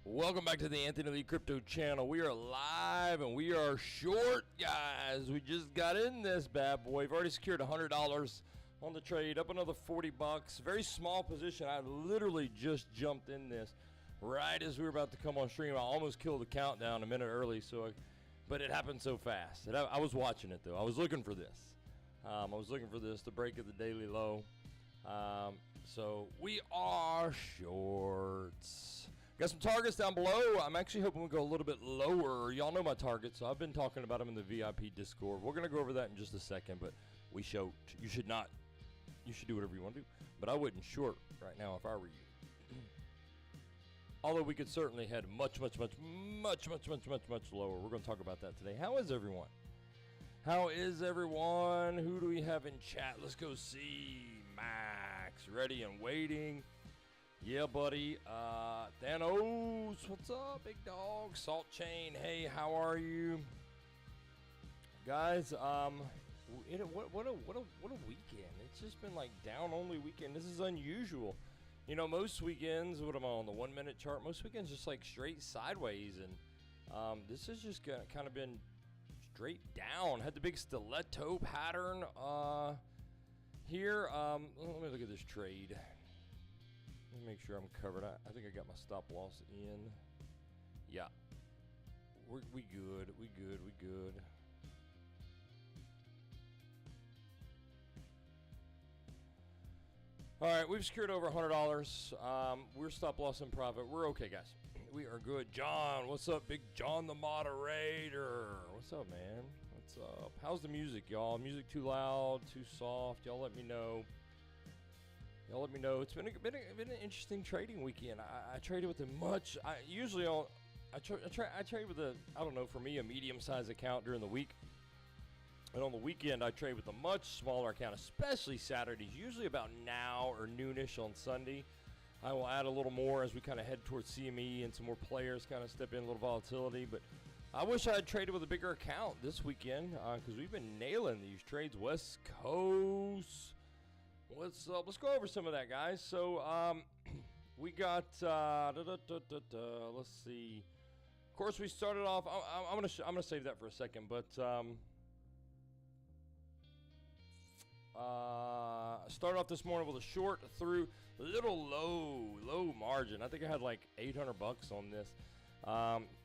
Welcome back to the Anthony Lee Crypto channel. We are live and we are short, guys. We just got in this bad boy. We've already secured $100 on the trade, up another 40 bucks. Very small position. I literally just jumped in this right as we were about to come on stream. I almost killed the countdown a minute early, but it happened so fast. I was watching it though. I was looking for this. The break of the daily low. So we are shorts. Got some targets down below. I'm actually hoping we go a little bit lower. Y'all know my targets, so I've been talking about them in the VIP Discord. We're gonna go over that in just a second, but you should do whatever you want to do. But I wouldn't short right now if I were you. Although we could certainly head much lower. We're gonna talk about that today. How is everyone? Who do we have in chat? Let's go see. Max, ready and waiting. Yeah, buddy. Thanos, what's up, big dog? Salt Chain, hey, how are you, guys? What a weekend! It's just been like down only weekend. This is unusual. You know, most weekends, what am I on the 1 minute chart? Most weekends just like straight sideways, and this has just kind of been straight down. Had the big stiletto pattern here. Let me look at this trade. Let me make sure I'm covered. I think I got my stop loss in. Yeah. We good. All right, we've secured over $100. We're stop loss in profit. We're okay, guys. We are good. John, what's up, Big John the moderator? What's up, man? What's up? How's the music, y'all? Music too loud, too soft? Y'all let me know. It's been an interesting trading weekend. I traded with a much. I trade with a, I don't know, for me, a medium-sized account during the week. And on the weekend, I trade with a much smaller account, especially Saturdays, usually about now or noonish on Sunday. I will add a little more as we kind of head towards CME and some more players kind of step in, a little volatility. But I wish I had traded with a bigger account this weekend because we've been nailing these trades. West Coast. What's up? Let's go over some of that, guys. So we got let's see. Of course, we started off. I'm gonna save that for a second, but started off this morning with a short through a little low margin. I think I had like 800 bucks on this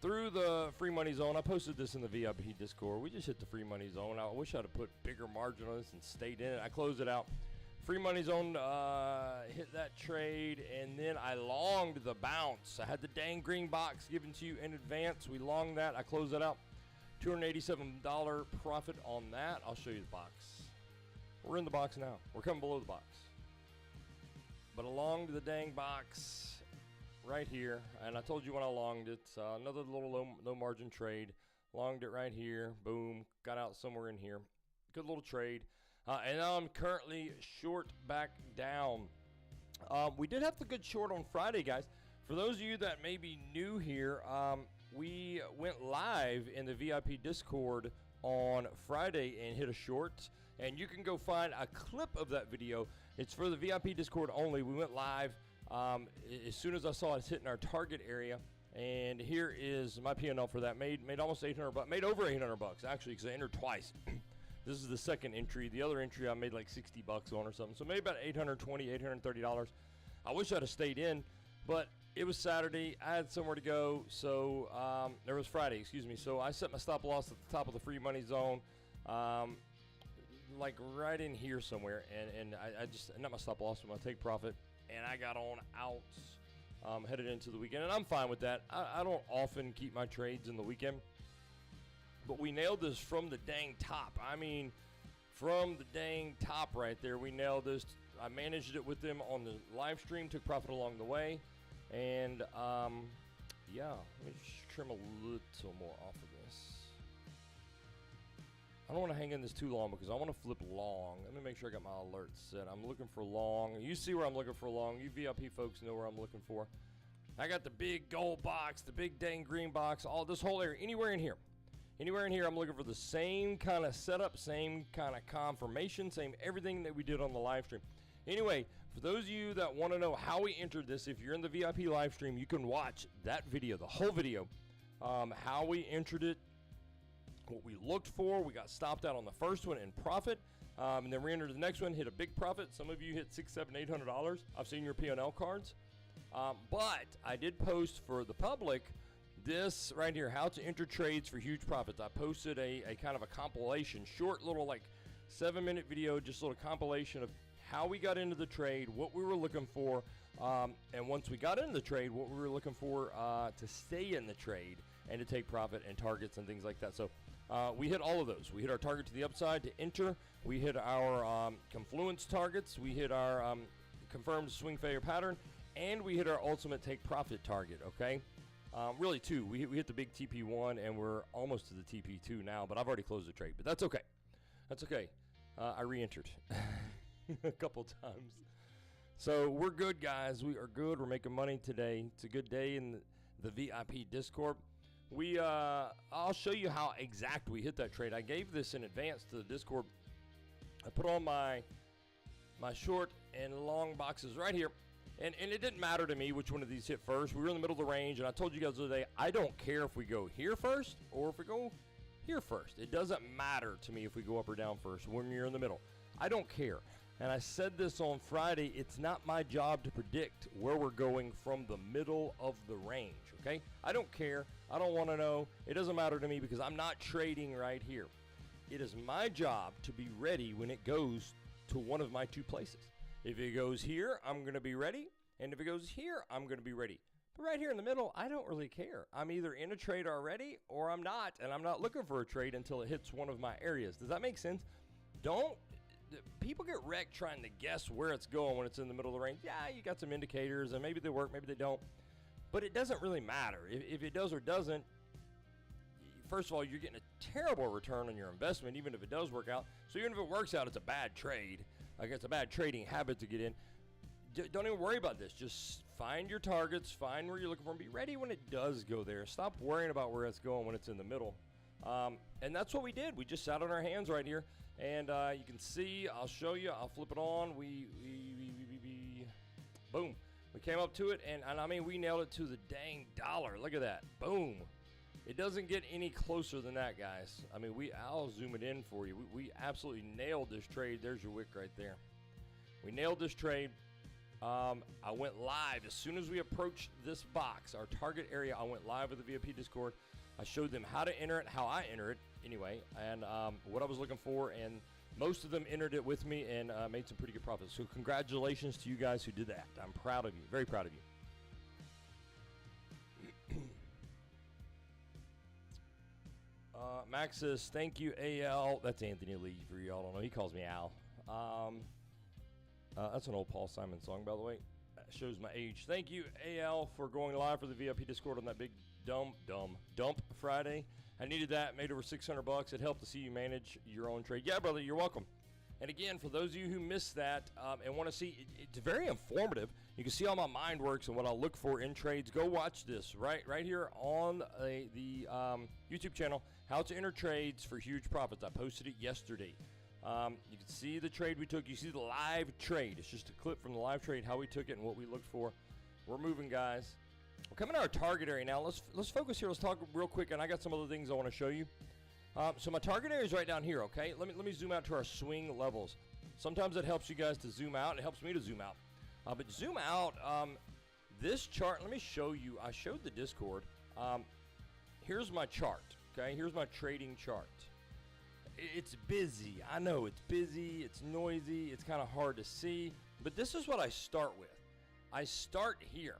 through the free money zone. I posted this in the VIP Discord. We just hit the free money zone. I wish I'd have put bigger margin on this and stayed in it. I closed it out. Free money zone, hit that trade, and then I longed the bounce. I had the dang green box given to you in advance. We longed that. I closed that out. $287 profit on that. I'll show you the box. We're in the box now. We're coming below the box. But I longed the dang box right here, and I told you when I longed it. Another little low margin trade. Longed it right here. Boom. Got out somewhere in here. Good little trade. And now I'm currently short back down. We did have the good short on Friday, guys. For those of you that may be new here, we went live in the VIP Discord on Friday and hit a short. And you can go find a clip of that video. It's for the VIP Discord only. We went live as soon as I saw us hitting our target area. And here is my P&L for that. Made almost 800 bucks. Made over 800 bucks, actually, because I entered twice. This is the second entry. The other entry I made like 60 bucks on or something. So maybe about $820, $830. I wish I'd have stayed in, but it was Saturday. I had somewhere to go. So there was Friday, excuse me. So I set my stop loss at the top of the free money zone, like right in here somewhere. And I just, not my stop loss, but my take profit. And I got on out, headed into the weekend. And I'm fine with that. I don't often keep my trades in the weekend. But we nailed this from the dang top. I mean, from the dang top right there, we nailed this. I managed it with them on the live stream, took profit along the way. And, yeah, let me just trim a little more off of this. I don't want to hang in this too long because I want to flip long. Let me make sure I got my alerts set. I'm looking for long. You see where I'm looking for long. You VIP folks know where I'm looking for. I got the big gold box, the big dang green box, all this whole area, anywhere in here. Anywhere in here, I'm looking for the same kind of setup, same kind of confirmation, same everything that we did on the live stream. Anyway, for those of you that want to know how we entered this, if you're in the VIP live stream, you can watch that video, the whole video, how we entered it, what we looked for. We got stopped out on the first one in profit, and then we entered the next one, hit a big profit. Some of you hit $600, $700, $800. I've seen your P&L cards. But I did post for the public this right here, how to enter trades for huge profits. I posted a kind of a compilation, short little like 7-minute video, just a little compilation of how we got into the trade, what we were looking for, and once we got into the trade, what we were looking for to stay in the trade and to take profit and targets and things like that. So we hit all of those. We hit our target to the upside to enter. We hit our confluence targets. We hit our confirmed swing failure pattern, and we hit our ultimate take profit target, okay? Really two. We hit the big TP1, and we're almost to the TP2 now, but I've already closed the trade, but that's okay. That's okay. I re-entered a couple times. So we're good, guys. We are good. We're making money today. It's a good day in the VIP Discord. I'll show you how exact we hit that trade. I gave this in advance to the Discord. I put on my short and long boxes right here. And it didn't matter to me which one of these hit first. We were in the middle of the range, and I told you guys the other day, I don't care if we go here first or if we go here first. It doesn't matter to me if we go up or down first when you're in the middle. I don't care. And I said this on Friday, it's not my job to predict where we're going from the middle of the range, okay? I don't care. I don't want to know. It doesn't matter to me because I'm not trading right here. It is my job to be ready when it goes to one of my two places. If it goes here, I'm going to be ready. And if it goes here, I'm going to be ready. But right here in the middle, I don't really care. I'm either in a trade already or I'm not. And I'm not looking for a trade until it hits one of my areas. Does that make sense? People get wrecked trying to guess where it's going when it's in the middle of the range. Yeah, you got some indicators and maybe they work, maybe they don't. But it doesn't really matter. If it does or doesn't, first of all, you're getting a terrible return on your investment, even if it does work out. So even if it works out, it's a bad trade. Like it's a bad trading habit to get in. Don't even worry about this. Just find your targets, find where you're looking for, and be ready when it does go there. Stop worrying about where it's going when it's in the middle. And that's what we did. We just sat on our hands right here. And you can see, I'll show you, I'll flip it on. Boom. We came up to it, and I mean, we nailed it to the dang dollar. Look at that. Boom. It doesn't get any closer than that, guys. I mean, I'll zoom it in for you. We absolutely nailed this trade. There's your wick right there. We nailed this trade. I went live as soon as we approached this box, our target area. I went live with the VIP Discord. I showed them how to enter it, how I enter it anyway, and what I was looking for, and most of them entered it with me and made some pretty good profits. So congratulations to you guys who did that. I'm proud of you, very proud of you. Max says, thank you, AL. That's Anthony Lee, for y'all don't know. He calls me Al. That's an old Paul Simon song, by the way. That shows my age. Thank you, AL, for going live for the VIP Discord on that big dump Friday. I needed that. Made over $600. It helped to see you manage your own trade. Yeah, brother, you're welcome. And again, for those of you who missed that and want to see, it's very informative. You can see how my mind works and what I'll look for in trades. Go watch this right here on the YouTube channel, How to Enter Trades for Huge Profits. I posted it yesterday. You can see the trade we took. You see the live trade. It's just a clip from the live trade, how we took it and what we looked for. We're moving, guys. We're coming to our target area now. Let's focus here. Let's talk real quick, and I got some other things I want to show you. So my target area is right down here, okay? Let me zoom out to our swing levels. Sometimes it helps you guys to zoom out. It helps me to zoom out. But zoom out, this chart, let me show you. I showed the Discord. Here's my chart, okay? Here's my trading chart. It's busy. I know it's busy. It's noisy. It's kind of hard to see. But this is what I start with. I start here.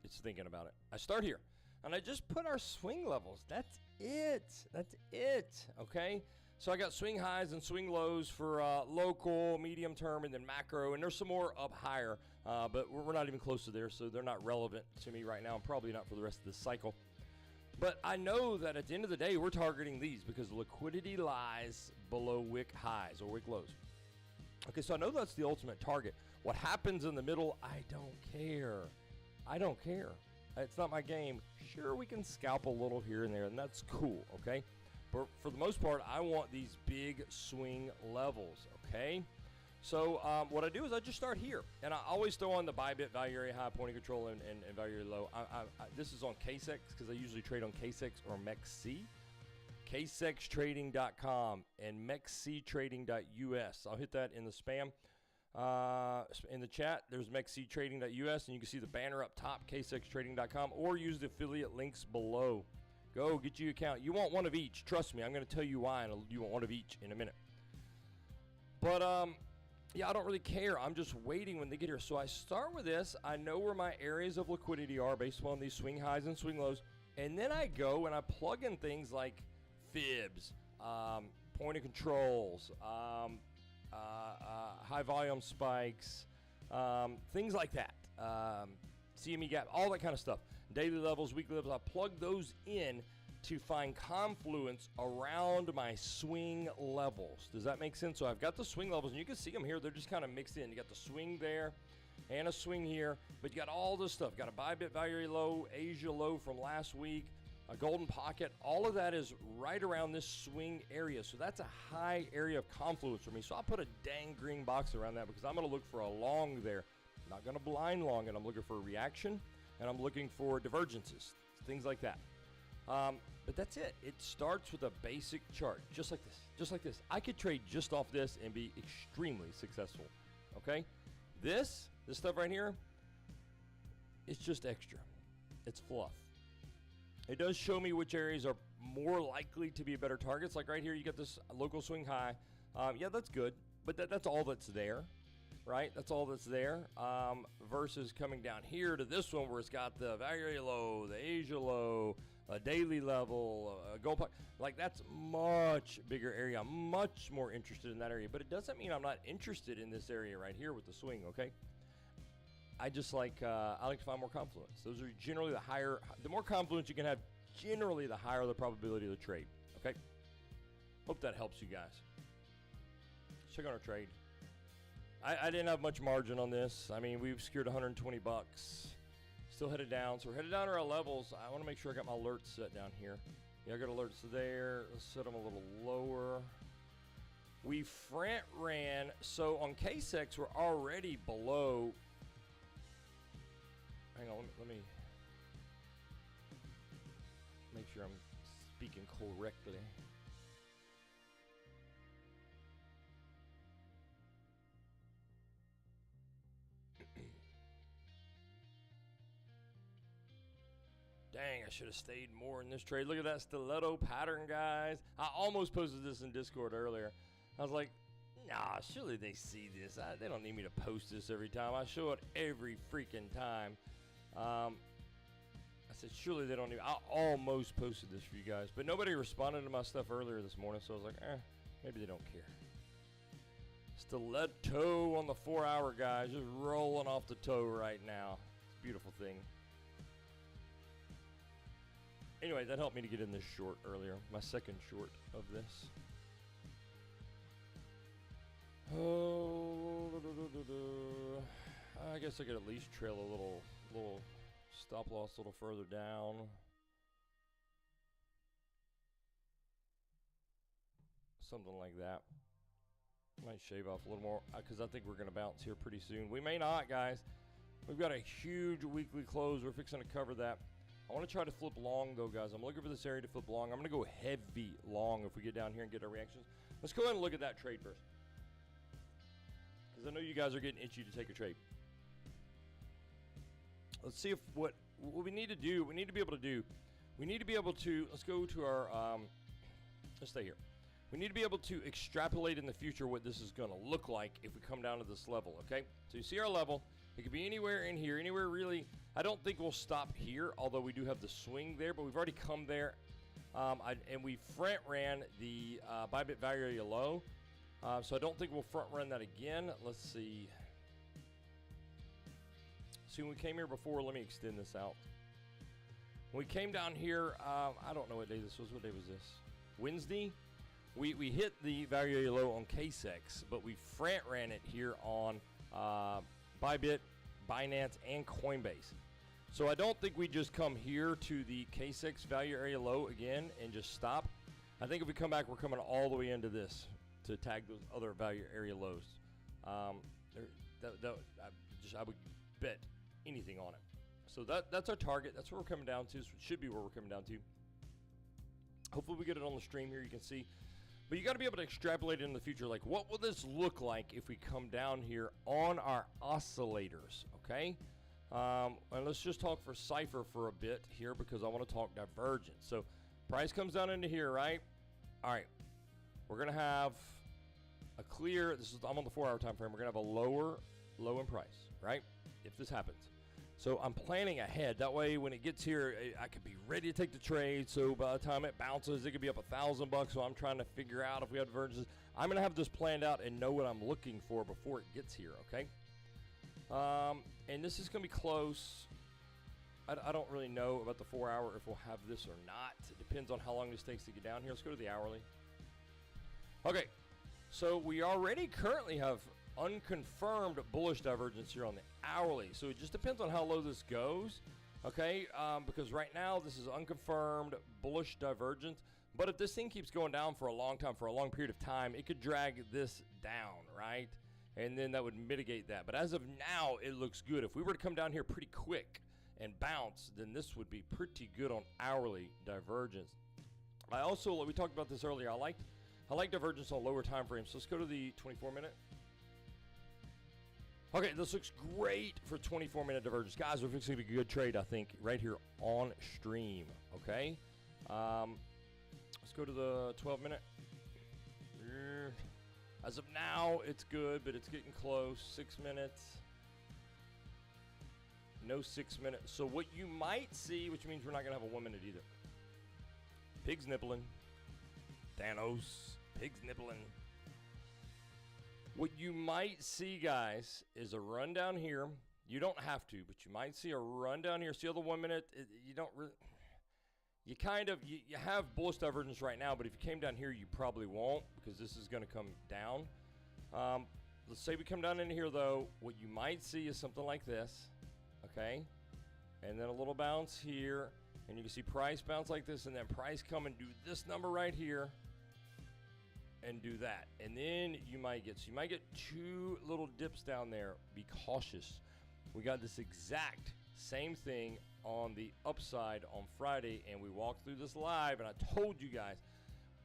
It's thinking about it. I start here. And I just put our swing levels. That's it. That's it. Okay? So I got swing highs and swing lows for local, medium term, and then macro. And there's some more up higher. But we're not even close to there, so they're not relevant to me right now. And probably not for the rest of this cycle. But I know that at the end of the day, we're targeting these because liquidity lies below wick highs or wick lows. Okay, so I know that's the ultimate target. What happens in the middle, I don't care. I don't care. It's not my game. Sure, we can scalp a little here and there, and that's cool, okay? But for the most part, I want these big swing levels, okay? So what I do is I just start here, and I always throw on the Bybit value area high, pointing control, and value area low. This is on KCEX because I usually trade on KCEX or MEXC. KCEXtrading.com and MEXCtrading.us. I'll hit that in the spam. In the chat, there's MEXCtrading.us, and you can see the banner up top, KCEXtrading.com, or use the affiliate links below. Go get you an account. You want one of each. Trust me, I'm going to tell you why, and you want one of each in a minute. But, yeah, I don't really care. I'm just waiting when they get here. So I start with this. I know where my areas of liquidity are based upon these swing highs and swing lows. And then I go and I plug in things like fibs, point of controls, high volume spikes, things like that, CME gap, all that kind of stuff. Daily levels, weekly levels, I plug those in to find confluence around my swing levels. Does that make sense? So I've got the swing levels, and you can see them here. They're just kind of mixed in. You got the swing there and a swing here, but you got all this stuff. Got a Bybit value area low, Asia low from last week, a golden pocket. All of that is right around this swing area. So that's a high area of confluence for me. So I'll put a dang green box around that because I'm going to look for a long there. I'm not going to blind long it. I'm looking for a reaction, and I'm looking for divergences, things like that. But that's it. It starts with a basic chart, just like this, just like this. I could trade just off this and be extremely successful, okay? This stuff right here, it's just extra. It's fluff. It does show me which areas are more likely to be better targets. Like right here, you got this local swing high. Yeah, that's good, but that's all that's there, right? That's all that's there, versus coming down here to this one where it's got the value area low, the Asia low, a daily level, a gold pocket. Like that's much bigger area. I'm much more interested in that area, but it doesn't mean I'm not interested in this area right here with the swing, okay? I just like, I like to find more confluence. Those are generally the more confluence you can have, generally the higher the probability of the trade, okay? Hope that helps you guys. Check out our trade. I didn't have much margin on this. I mean, we've secured 120 bucks. Still headed down. So we're headed down to our levels. I want to make sure I got my alerts set down here. Yeah, I got alerts there. Let's set them a little lower. We front ran. So on KCEX, we're already below. Hang on, let me make sure I'm speaking correctly. Dang, I should have stayed more in this trade. Look at that stiletto pattern, guys. I almost posted this in Discord earlier. I was like, nah, surely they see this. They don't need me to post this every time. I show it every freaking time. I said, surely they don't need. I almost posted this for you guys, but nobody responded to my stuff earlier this morning, so I was like, maybe they don't care. Stiletto on the 4-hour, guys, just rolling off the toe right now. It's a beautiful thing. Anyway, that helped me to get in this short earlier, my second short of this. Oh, I guess I could at least trail a little stop loss a little further down. Something like that. Might shave off a little more because I think we're going to bounce here pretty soon. We may not, guys. We've got a huge weekly close. We're fixing to cover that. I want to try to flip long, though, guys. I'm looking for this area to flip long. I'm going to go heavy long if we get down here and get our reactions. Let's go ahead and look at that trade first, because I know you guys are getting itchy to take a trade. Let's see if what we need to do. We need to be able to do. We need to be able to. Let's go to our. Let's stay here. We need to be able to extrapolate in the future what this is going to look like if we come down to this level. Okay. So you see our level. It could be anywhere in here. Anywhere really. I don't think we'll stop here, although we do have the swing there, but we've already come there. And we front ran the Bybit value area low. So I don't think we'll front run that again. Let's see. See, when we came here before, let me extend this out. When we came down here, I don't know what day this was. What day was this? Wednesday? We hit the value area low on KCEX, but we front ran it here on Bybit, Binance, and Coinbase. So I don't think we just come here to the KCEX value area low again and just stop. I think if we come back, we're coming all the way into this to tag those other value area lows. I would bet anything on it. So that's our target. That's what we're coming down to. So it should be where we're coming down to. Hopefully we get it on the stream here. You can see. But you got to be able to extrapolate it in the future. Like, what will this look like if we come down here on our oscillators, okay? And let's just talk for Cypher for a bit here because I want to talk divergence. So price comes down into here, right? All right. We're going to have a clear, I'm on the 4-hour time frame. We're going to have a low in price, right? If this happens. So I'm planning ahead. That way, when it gets here, I could be ready to take the trade. So by the time it bounces, it could be up $1,000. So I'm trying to figure out if we have divergences. I'm going to have this planned out and know what I'm looking for before it gets here, okay? And this is going to be close. I don't really know about the 4-hour if we'll have this or not. It depends on how long this takes to get down here. Let's go to the hourly. Okay, so we already currently have unconfirmed bullish divergence here on the hourly. So it just depends on how low this goes, okay? Because right now this is unconfirmed bullish divergence. But if this thing keeps going down for a long time, for a long period of time, it could drag this down, right? And then that would mitigate that. But as of now, it looks good. If we were to come down here pretty quick and bounce, then this would be pretty good on hourly divergence. I also, we talked about this earlier, I like divergence on lower time frames. So let's go to the 24-minute. Okay, this looks great for 24-minute divergence. Guys, we're fixing a good trade, I think, right here on stream, okay? Let's go to the 12-minute. As of now, it's good, but it's getting close. 6 minutes. No 6 minutes. So what you might see, which means we're not going to have a 1 minute either. Pigs nibbling. Thanos. Pigs nibbling. What you might see, guys, is a run down here. You don't have to, but you might see a run down here. See how the 1 minute, you don't really, you have bullish divergence right now, but if you came down here, you probably won't because this is going to come down. Let's say we come down into here, though. What you might see is something like this, okay? And then a little bounce here, and you can see price bounce like this, and then price come and do this number right here. And do that, and then you might get 2 little dips down there. Be cautious. We got this exact same thing on the upside on Friday, and we walked through this live, and I told you guys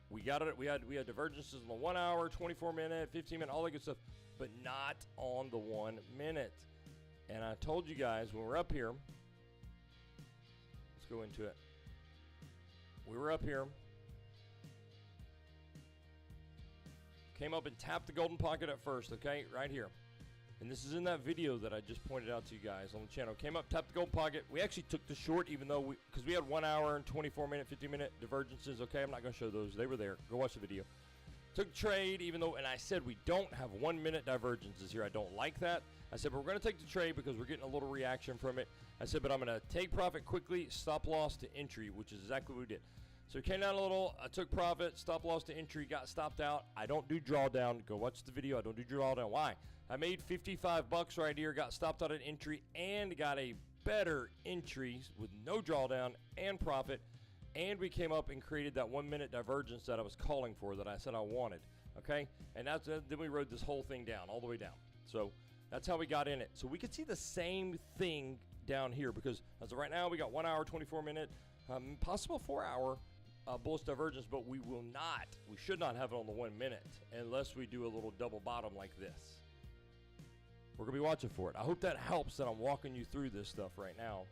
we got it. We had divergences in the 1 hour, 24-minute, 15-minute, all that good stuff, but not on the 1 minute. And I told you guys when we're up here. Let's go into it. We were up here. Came up and tapped the golden pocket at first, okay, right here. And this is in that video that I just pointed out to you guys on the channel. Came up, tapped the golden pocket. We actually took the short, even though because we had 1 hour and 24-minute, 50-minute divergences. Okay, I'm not going to show those. They were there. Go watch the video. Took trade, even though, and I said we don't have 1 minute divergences here. I don't like that. I said, but we're going to take the trade because we're getting a little reaction from it. I said, but I'm going to take profit quickly, stop loss to entry, which is exactly what we did. So it came down a little, I took profit, stop loss to entry, got stopped out. I don't do drawdown. Go watch the video. I don't do drawdown. Why? I made $55 right here, got stopped out at entry, and got a better entry with no drawdown and profit. And we came up and created that 1 minute divergence that I was calling for, that I said I wanted. Okay? And then we rode this whole thing down, all the way down. So that's how we got in it. So we could see the same thing down here because as of right now, we got 1 hour, 24-minute, possible 4 hour. Bullish divergence, but we should not have it on the 1 minute unless we do a little double bottom like this. We're going to be watching for it. I hope that helps that I'm walking you through this stuff right now.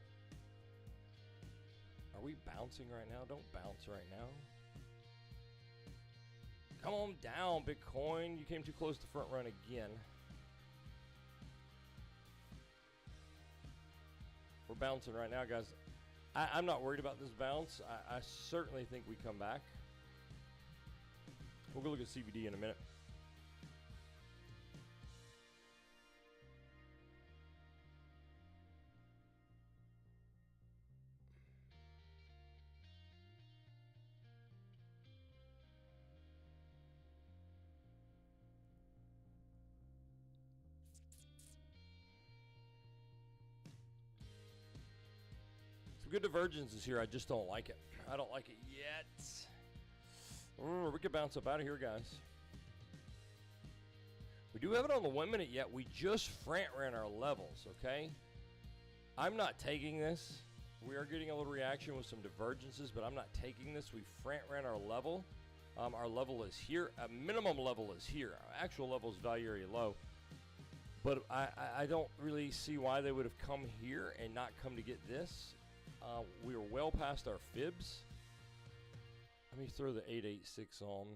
Are we bouncing right now? Don't bounce right now. Come on down, Bitcoin. You came too close to front run again. We're bouncing right now, guys. I'm not worried about this bounce. I certainly think we come back. We'll go look at CBD in a minute. Good divergences here. I just don't like it. I don't like it yet. We could bounce up out of here, guys. We do have it on the 1 minute yet. We just front ran our levels, okay? I'm not taking this. We are getting a little reaction with some divergences, but I'm not taking this. We front ran our level. Our level is here. A minimum level is here. Our actual level is value area low. But I don't really see why they would have come here and not come to get this. We were well past our fibs. Let me throw the 886 on.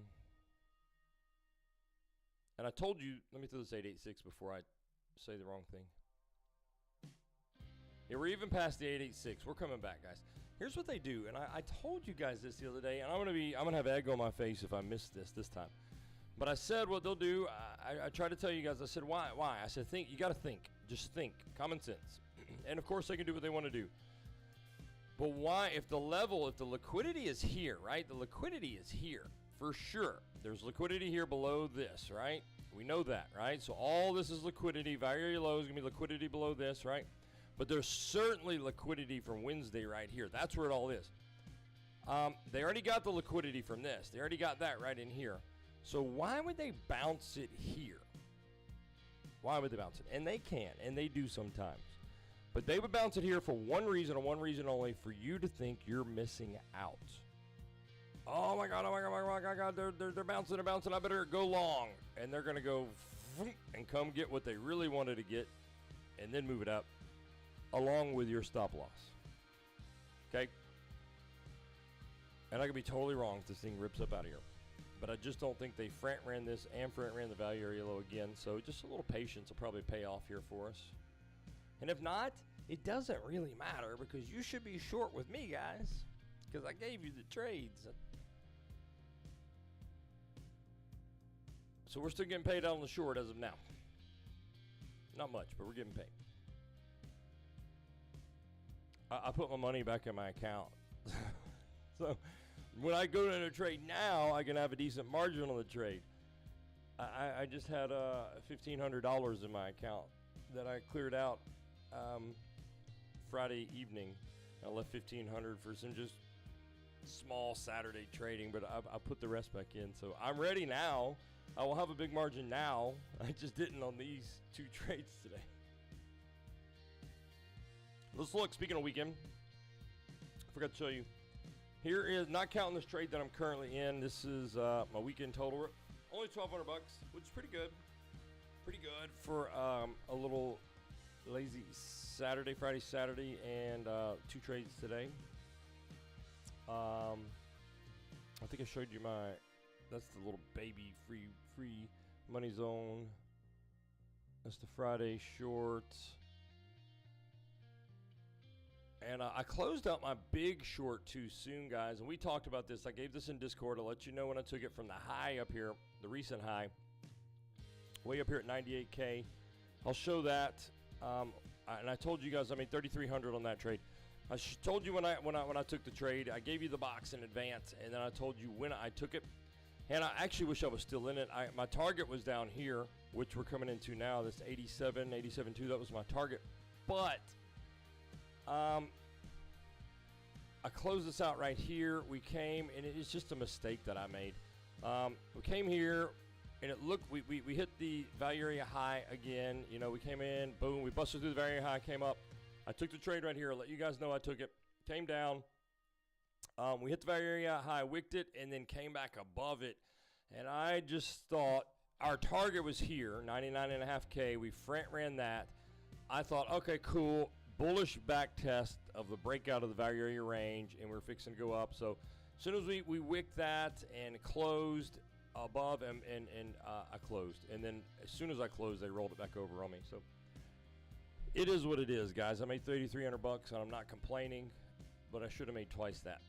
And I told you, let me throw this 886 before I say the wrong thing. Yeah, we're even past the 886. We're coming back, guys. Here's what they do, and I told you guys this the other day, and I'm gonna have egg on my face if I miss this time. But I said what they'll do. I tried to tell you guys. I said why? I said think. You got to think. Just think. Common sense. And of course they can do what they want to do. But why? If the liquidity is here, right? The liquidity is here for sure. There's liquidity here below this, right? We know that, right? So all this is liquidity. Value area low is gonna be liquidity below this, right? But there's certainly liquidity from Wednesday right here. That's where it all is. They already got the liquidity from this. They already got that right in here. So why would they bounce it here? Why would they bounce it? And they can, and they do sometimes. But they would bounce it here for one reason and one reason only, for you to think you're missing out. Oh my God, oh my God, oh my God, they're bouncing, I better go long. And they're gonna go and come get what they really wanted to get and then move it up along with your stop loss. Okay? And I could be totally wrong if this thing rips up out of here. But I just don't think they front ran this and front ran the value area low again. So just a little patience will probably pay off here for us. And if not, it doesn't really matter, because you should be short with me, guys, because I gave you the trades. So we're still getting paid out on the short as of now. Not much, but we're getting paid. I put my money back in my account. So when I go to a trade now, I can have a decent margin on the trade. I just had $1,500 in my account that I cleared out Friday evening. I left $1,500 for some just small Saturday trading, but I put the rest back in. So I'm ready now. I will have a big margin now. I just didn't on these two trades today. Let's look. Speaking of weekend, I forgot to show you. Here is, not counting this trade that I'm currently in, this is my weekend total. Only $1,200, which is pretty good. Pretty good for a little lazy Saturday, Friday, Saturday, and two trades today. I think I showed you that's the little baby free money zone. That's the Friday short. And I closed out my big short too soon, guys. And we talked about this. I gave this in Discord. I'll let you know when I took it from the high up here, the recent high, way up here at 98K. I'll show that. And I told you guys I made 3,300 on that trade. I told you when I took the trade. I gave you the box in advance, and then I told you when I took it. And I actually wish I was still in it. My target was down here, which we're coming into now. This 87.2. That was my target, but I closed this out right here. We came, and it's just a mistake that I made. We came here, and it looked, we hit the value area high again. You know, we came in, boom, we busted through the value area high, came up. I took the trade right here. I'll let you guys know I took it. Came down. We hit the value area high, wicked it, and then came back above it. And I just thought our target was here, 99.5K. We front ran that. I thought, okay, cool. Bullish back test of the breakout of the value area range, and we're fixing to go up. So as soon as we wicked that and closed above, and I closed. And then as soon as I closed, they rolled it back over on me. So it is what it is, guys. I made $3,300, and I'm not complaining, but I should have made twice that.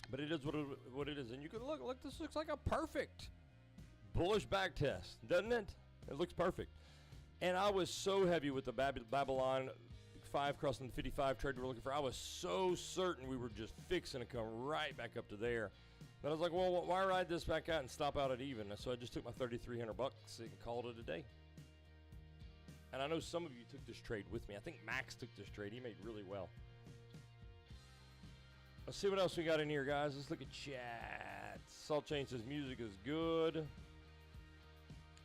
But it is what it is. And you can look, this looks like a perfect bullish back test, doesn't it? It looks perfect. And I was so heavy with the Babylon 5 crossing the 55 trade we were looking for. I was so certain we were just fixing to come right back up to there. But I was like, well, why ride this back out and stop out at even? So I just took my $3,300 and called it a day. And I know some of you took this trade with me. I think Max took this trade. He made really well. Let's see what else we got in here, guys. Let's look at chat. Salt Chain says music is good.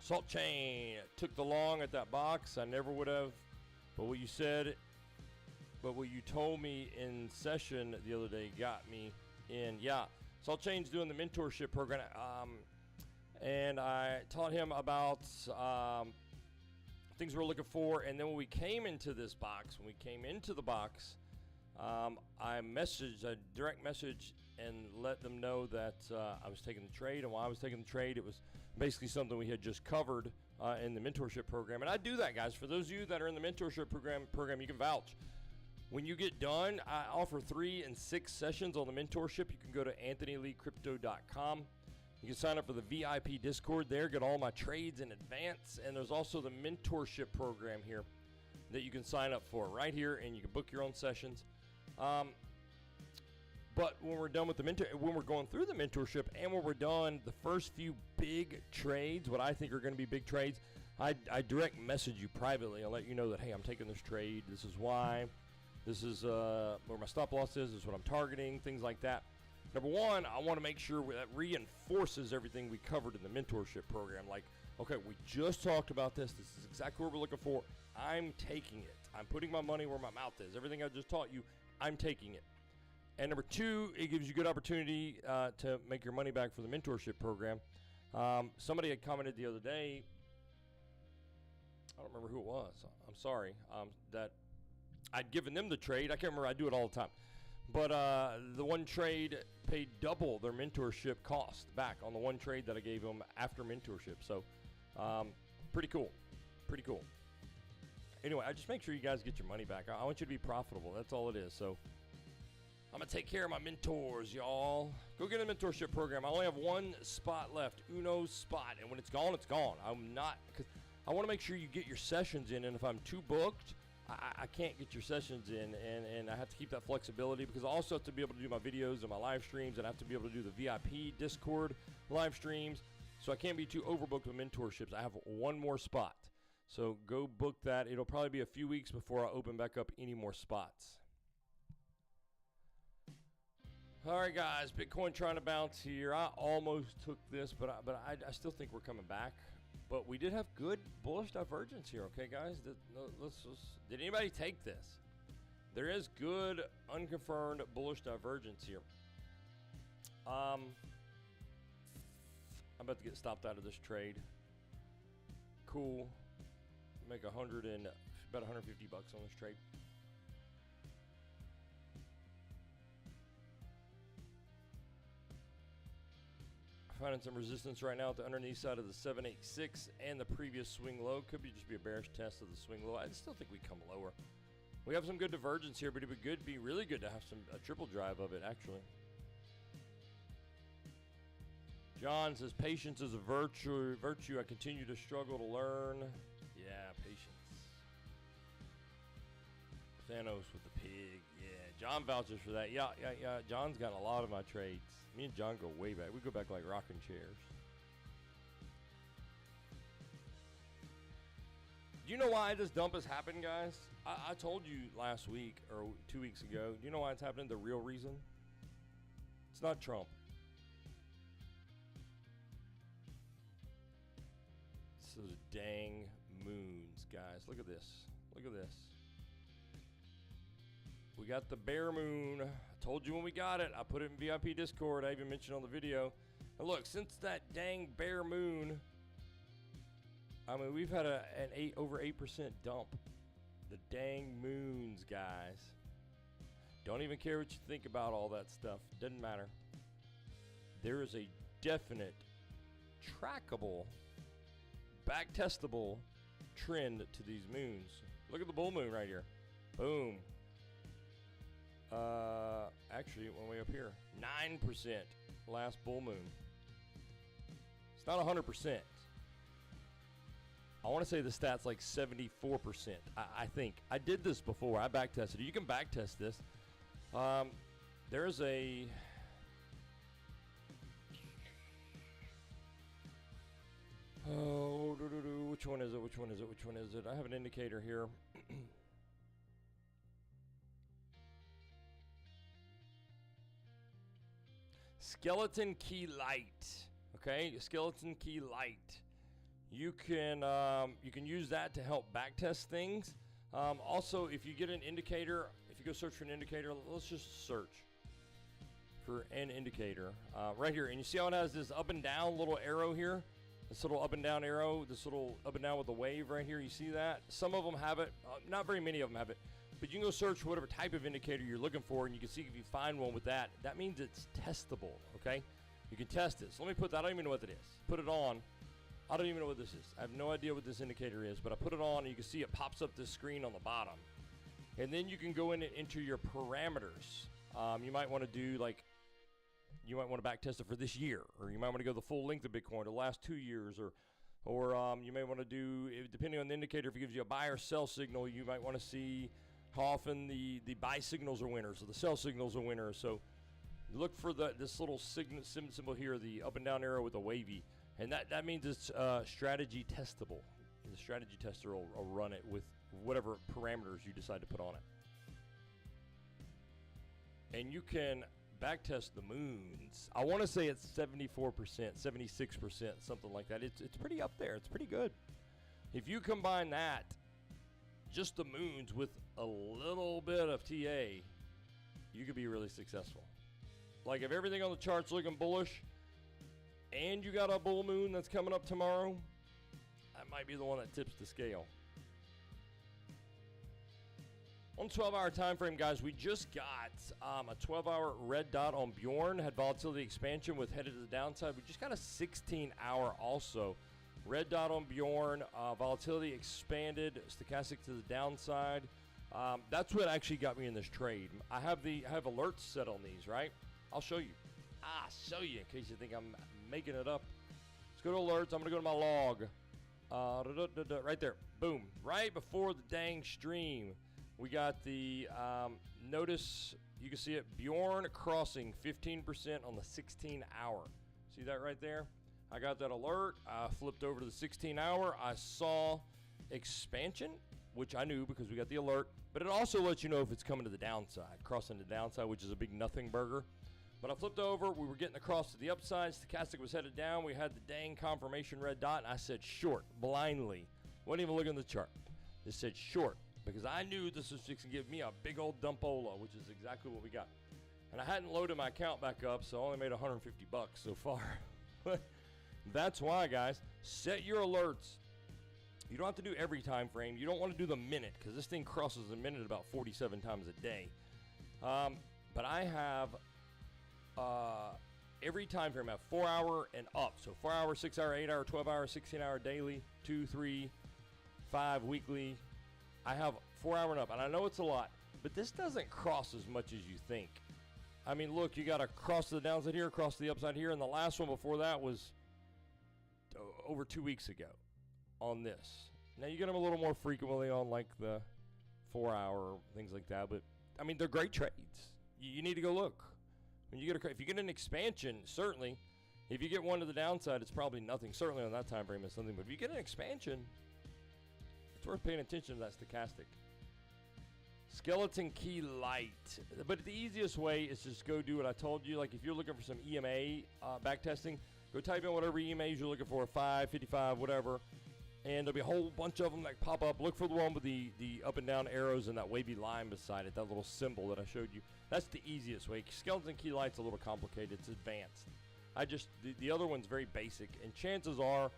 Salt Chain took the long at that box. I never would have. But what you said, but what you told me in session the other day got me in. Yeah, Salt Chain's doing the mentorship program. And I taught him about things we're looking for. And then when we came into this box, I direct message and let them know that I was taking the trade. And while I was taking the trade, it was basically something we had just covered in the mentorship program. And I do that, guys. For those of you that are in the mentorship program, you can vouch. When you get done, I offer 3 and 6 sessions on the mentorship. You can go to anthonyleecrypto.com. You can sign up for the VIP Discord there, get all my trades in advance. And there's also the mentorship program here that you can sign up for right here, and you can book your own sessions. But when we're done with when we're going through the mentorship and when we're done the first few big trades, what I think are going to be big trades, I direct message you privately. I'll let you know that, hey, I'm taking this trade. This is why. This is where my stop loss is. This is what I'm targeting, things like that. Number one, I want to make sure that reinforces everything we covered in the mentorship program. Like, okay, we just talked about this. This is exactly what we're looking for. I'm taking it. I'm putting my money where my mouth is. Everything I just taught you, I'm taking it. And number two, it gives you good opportunity to make your money back for the mentorship program. Somebody had commented the other day, I don't remember who it was, I'm sorry, that I'd given them the trade. I can't remember, I do it all the time. But the one trade paid double their mentorship cost back on the one trade that I gave them after mentorship. So pretty cool, pretty cool. Anyway, I just make sure you guys get your money back. I want you to be profitable. That's all it is. So I'm going to take care of my mentors, y'all. Go get a mentorship program. I only have one spot left, Uno's spot. And when it's gone, it's gone. I'm not, because I want to make sure you get your sessions in. And if I'm too booked, I can't get your sessions in. And I have to keep that flexibility because I also have to be able to do my videos and my live streams. And I have to be able to do the VIP Discord live streams. So I can't be too overbooked with mentorships. I have one more spot. So go book that. It'll probably be a few weeks before I open back up any more spots. All right, guys, Bitcoin trying to bounce here. I almost took this, but I still think we're coming back. But we did have good bullish divergence here, okay, guys? Did anybody take this? There is good unconfirmed bullish divergence here. I'm about to get stopped out of this trade. Cool. Make about 150 bucks on this trade. Finding some resistance right now at the underneath side of the 786 and the previous swing low. Could just be a bearish test of the swing low. I still think we come lower. We have some good divergence here, but it would be really good to have a triple drive of it, actually. John says, patience is a virtue. I continue to struggle to learn. Yeah, patience. Thanos with the pig. Yeah, John vouches for that. Yeah. John's got a lot of my trades. Me and John go way back. We go back like rocking chairs. Do you know why this dump has happened, guys? I told you last week or 2 weeks ago. Do you know why it's happening? The real reason? It's not Trump. It's those dang moons, guys. Look at this. Look at this. We got the bear moon. I told you when we got it. I put it in VIP Discord. I even mentioned on the video. And look, since that dang bear moon, I mean, we've had an over 8% dump. The dang moons, guys. Don't even care what you think about all that stuff. Doesn't matter. There is a definite, trackable, back-testable trend to these moons. Look at the bull moon right here. Boom. Actually, it went way up here. 9% last bull moon. It's not 100%. I want to say the stat's like 74%. I think. I did this before. I back tested it. You can back test this. There's a... Oh, which one is it? Which one is it? Which one is it? I have an indicator here. Skeleton key light. Okay, skeleton key light. you can use that to help backtest things. Also, if you get an indicator, if you go search for an indicator, let's just search for an indicator right here, and you see how it has this up and down little arrow here, this little up and down arrow, this little up and down with the wave right here. You see that? Some of them have it, not very many of them have it, but you can go search for whatever type of indicator you're looking for, and you can see if you find one with that. That means it's testable, okay? You can test it. So let me put that. I don't even know what that is. Put it on. I don't even know what this is. I have no idea what this indicator is, but I put it on, and you can see it pops up this screen on the bottom. And then you can go in and enter your parameters. You might want to do like, you might want to backtest it for this year, or you might want to go the full length of Bitcoin, the last 2 years, or you may want to do, depending on the indicator, if it gives you a buy or sell signal, you might want to see how often the buy signals are winners or the sell signals are winners. So look for this little symbol here, the up and down arrow with a wavy, and that means it's strategy testable. The strategy tester will run it with whatever parameters you decide to put on it. And you can backtest the moons. I want to say it's 74%, 76%, something like that. It's pretty up there. It's pretty good. If you combine that, just the moons, with a little bit of TA, you could be really successful. Like if everything on the chart's looking bullish and you got a bull moon that's coming up tomorrow, that might be the one that tips the scale. On 12-hour time frame, guys, we just got a 12-hour red dot on Bjorn. Had volatility expansion with headed to the downside. We just got a 16-hour also. Red dot on Bjorn. Volatility expanded. Stochastic to the downside. That's what actually got me in this trade. I have alerts set on these, right? I'll show you. Show you in case you think I'm making it up. Let's go to alerts. I'm going to go to my log. Right there. Boom. Right before the dang stream. We got the notice, you can see it, Bjorn crossing 15% on the 16-hour. See that right there? I got that alert. I flipped over to the 16-hour. I saw expansion, which I knew because we got the alert. But it also lets you know if it's coming to the downside, crossing the downside, which is a big nothing burger. But I flipped over. We were getting across to the upside. Stochastic was headed down. We had the dang confirmation red dot, and I said short, blindly. Wasn't even looking at the chart. Just said short, because I knew this was fixing to give me a big old dumpola, which is exactly what we got. And I hadn't loaded my account back up, so I only made 150 bucks so far. That's why, guys, set your alerts. You don't have to do every time frame. You don't want to do the minute, because this thing crosses a minute about 47 times a day. But I have every time frame. I have 4 hour and up. So 4 hour, 6 hour, 8 hour, 12 hour, 16 hour daily, 2, 3, 5 weekly. I have 4 hour and up, and I know it's a lot, but this doesn't cross as much as you think. I mean, look, you got to cross to the downside here, cross to the upside here, and the last one before that was over 2 weeks ago on this. Now, you get them a little more frequently on, like, the 4 hour, things like that, but, I mean, they're great trades. You need to go look. When you get if you get an expansion, certainly. If you get one to the downside, it's probably nothing. Certainly on that time frame, it's something. But if you get an expansion, it's worth paying attention to that stochastic. Skeleton key light. But the easiest way is just go do what I told you. Like if you're looking for some EMA backtesting, go type in whatever EMAs you're looking for, 5, 55, whatever. And there'll be a whole bunch of them that pop up. Look for the one with the up and down arrows and that wavy line beside it, that little symbol that I showed you. That's the easiest way. Skeleton key light's a little complicated. It's advanced. The other one's very basic. And chances are,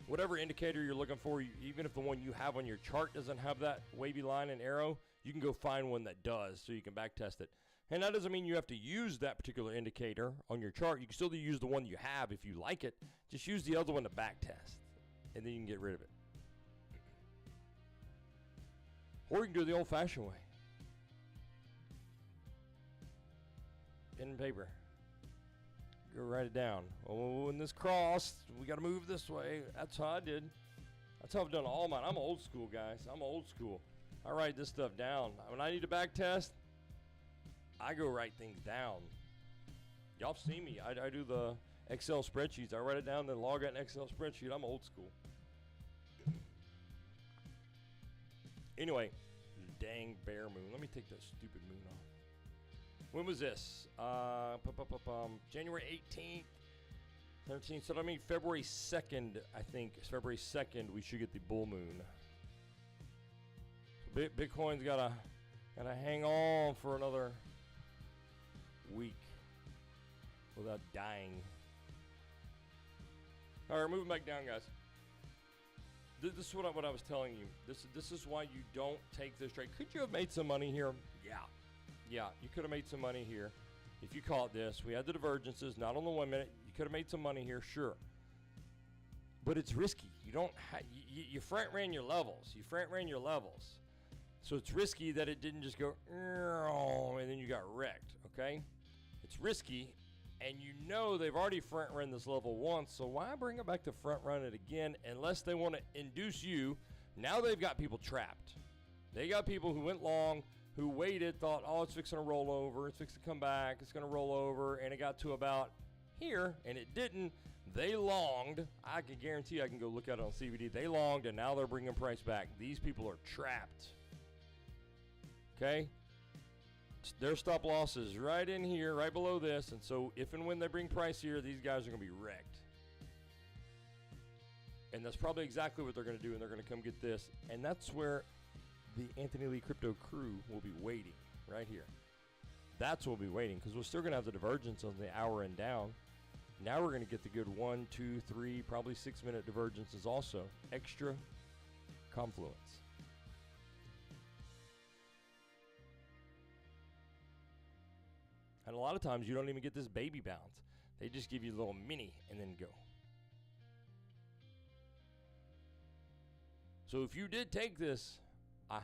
whatever indicator you're looking for, even if the one you have on your chart doesn't have that wavy line and arrow, you can go find one that does so you can backtest it. And that doesn't mean you have to use that particular indicator on your chart. You can still use the one you have if you like it. Just use the other one to backtest, and then you can get rid of it. Or you can do it the old-fashioned way. Pen and paper. Go write it down. Oh, when this crossed, we got to move this way. That's how I did. That's how I've done all mine. I'm old school, guys. I'm old school. I write this stuff down. When I need to backtest, I go write things down. Y'all see me. I do the Excel spreadsheets. I write it down, then log out an Excel spreadsheet. I'm old school. Anyway, dang bare moon. Let me take that stupid moon off. When was this? January 18th. 13. So I mean February 2nd, I think. February 2nd, we should get the bull moon. Bitcoin's gotta hang on for another week without dying. All right, moving back down, guys. This is what I was telling you. This is why you don't take this trade. Could you have made some money here? Yeah, you could have made some money here if you caught this. We had the divergences, not on the 1 minute. You could have made some money here, sure. But it's risky. You don't. You front ran your levels. So it's risky that it didn't just go and then you got wrecked. Okay, it's risky. And you know they've already front run this level once, so why bring it back to front run it again unless they want to induce you? Now they've got people trapped. They got people who went long, who waited, thought, oh, it's fixing to roll over, it's fixing to come back, it's going to roll over, and it got to about here, and it didn't. They longed. I can guarantee I can go look at it on CVD. They longed, and now they're bringing price back. These people are trapped. Okay? Their stop loss is right in here, right below this, and so if and when they bring price here, these guys are going to be wrecked. And that's probably exactly what they're going to do, and they're going to come get this. And that's where the Anthony Lee Crypto crew will be waiting, right here. That's what we'll be waiting, because we're still going to have the divergence on the hour and down. Now we're going to get the good 1, 2, 3, probably 6-minute divergences also. Extra confluence. And a lot of times you don't even get this baby bounce. They just give you a little mini and then go. So if you did take this, I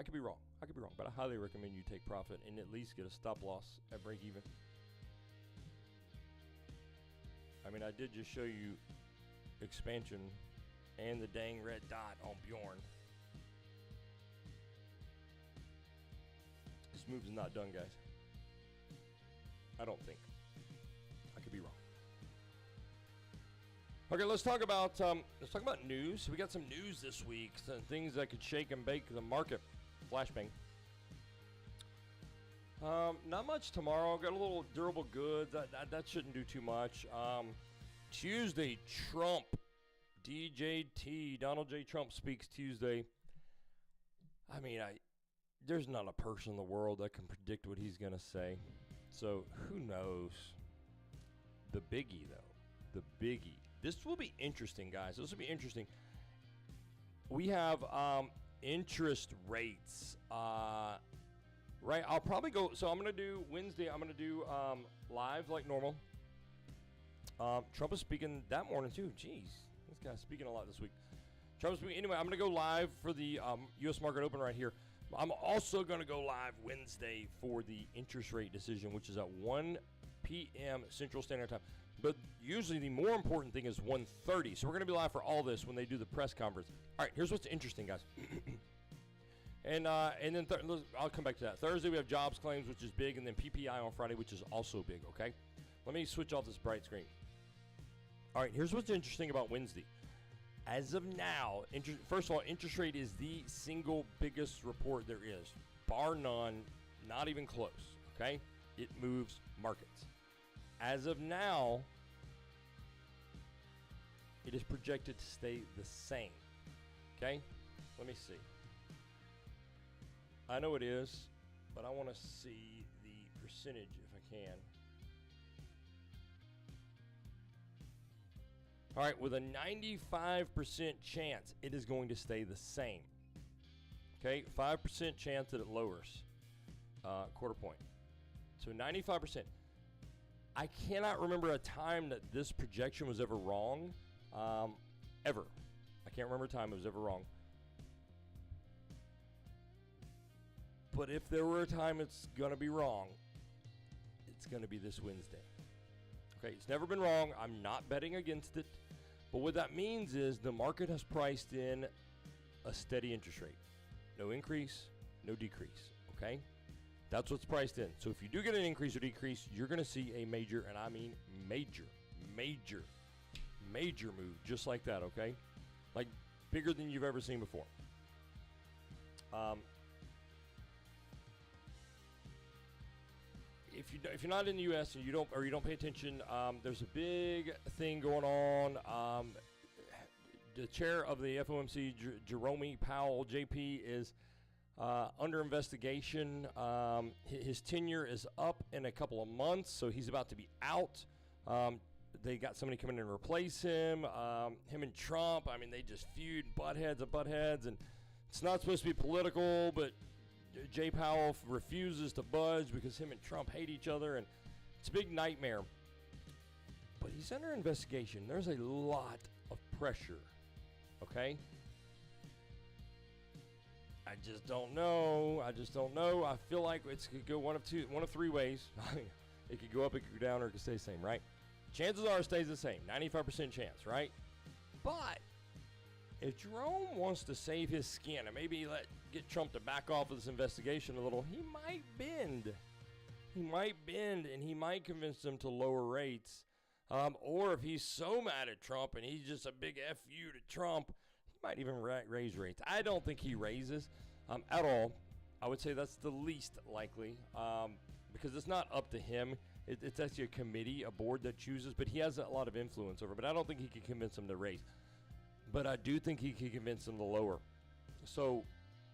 could be wrong, but I highly recommend you take profit and at least get a stop loss at break even. I mean, I did just show you expansion and the dang red dot on Bjorn. This move is not done, guys. I don't think. I could be wrong. Okay, let's talk about news. We got some news this week, some things that could shake and bake the market. Flashbang. Not much tomorrow. Got a little durable goods. That shouldn't do too much. Tuesday, Trump, DJT, Donald J. Trump speaks Tuesday. I mean, there's not a person in the world that can predict what he's gonna say. So who knows? The biggie, though. The biggie. This will be interesting, guys. This will be interesting. We have interest rates. Right. I'll probably go. So I'm going to do Wednesday. I'm going to do live like normal. Trump is speaking that morning, too. Jeez. This guy's speaking a lot this week. Trump's speaking. Anyway, I'm going to go live for the U.S. market open right here. I'm also going to go live Wednesday for the interest rate decision, which is at 1 p.m. Central Standard Time. But usually the more important thing is 1:30. So we're going to be live for all this when they do the press conference. All right, here's what's interesting, guys. and then I'll come back to that. Thursday we have jobs claims, which is big, and then PPI on Friday, which is also big, okay? Let me switch off this bright screen. All right, here's what's interesting about Wednesday. As of now, first of all, interest rate is the single biggest report there is. Bar none, not even close, okay? It moves markets. As of now, it is projected to stay the same, okay? Let me see. I know it is, but I want to see the percentage if I can. All right, with a 95% chance, it is going to stay the same. Okay, 5% chance that it lowers quarter point. So 95%. I cannot remember a time that this projection was ever wrong, ever. I can't remember a time it was ever wrong. But if there were a time it's going to be wrong, it's going to be this Wednesday. Okay, it's never been wrong. I'm not betting against it. But what that means is the market has priced in a steady interest rate. No increase, no decrease, okay? That's what's priced in. So if you do get an increase or decrease, you're going to see a major, and I mean major move just like that, okay? Like bigger than you've ever seen before. if you're not in the U.S. and you don't pay attention, there's a big thing going on. The chair of the FOMC, Jerome Powell, JP, is under investigation. His tenure is up in a couple of months, so he's about to be out. They got somebody coming in and replace him. Him and Trump, I mean, they just feud, butt heads, and it's not supposed to be political, but Jay Powell refuses to budge because him and Trump hate each other, and it's a big nightmare. But he's under investigation. There's a lot of pressure, okay? I just don't know. I feel like it could go one of three ways. It could go up, it could go down, or it could stay the same, right? Chances are it stays the same, 95% chance, right? But if Jerome wants to save his skin and maybe get Trump to back off of this investigation a little, he might bend. And he might convince them to lower rates. Or if he's so mad at Trump and he's just a big F you to Trump, he might even raise rates. I don't think he raises at all. I would say that's the least likely because it's not up to him. It's actually a committee, a board that chooses, but he has a lot of influence over it. But I don't think he can convince them to raise. But I do think he can convince them to lower. So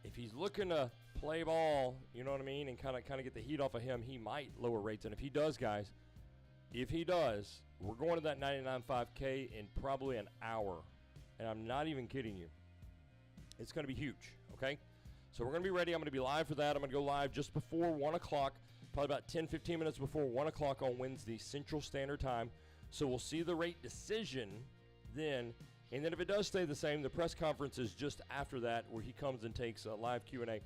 if he's looking to play ball, you know what I mean, and kind of get the heat off of him, he might lower rates. And if he does, guys, we're going to that 99.5K in probably an hour. And I'm not even kidding you. It's going to be huge, okay? So we're going to be ready. I'm going to be live for that. I'm going to go live just before 1 o'clock, probably about 10, 15 minutes before 1 o'clock on Wednesday, Central Standard Time. So we'll see the rate decision then. And then if it does stay the same, the press conference is just after that where he comes and takes a live Q&A.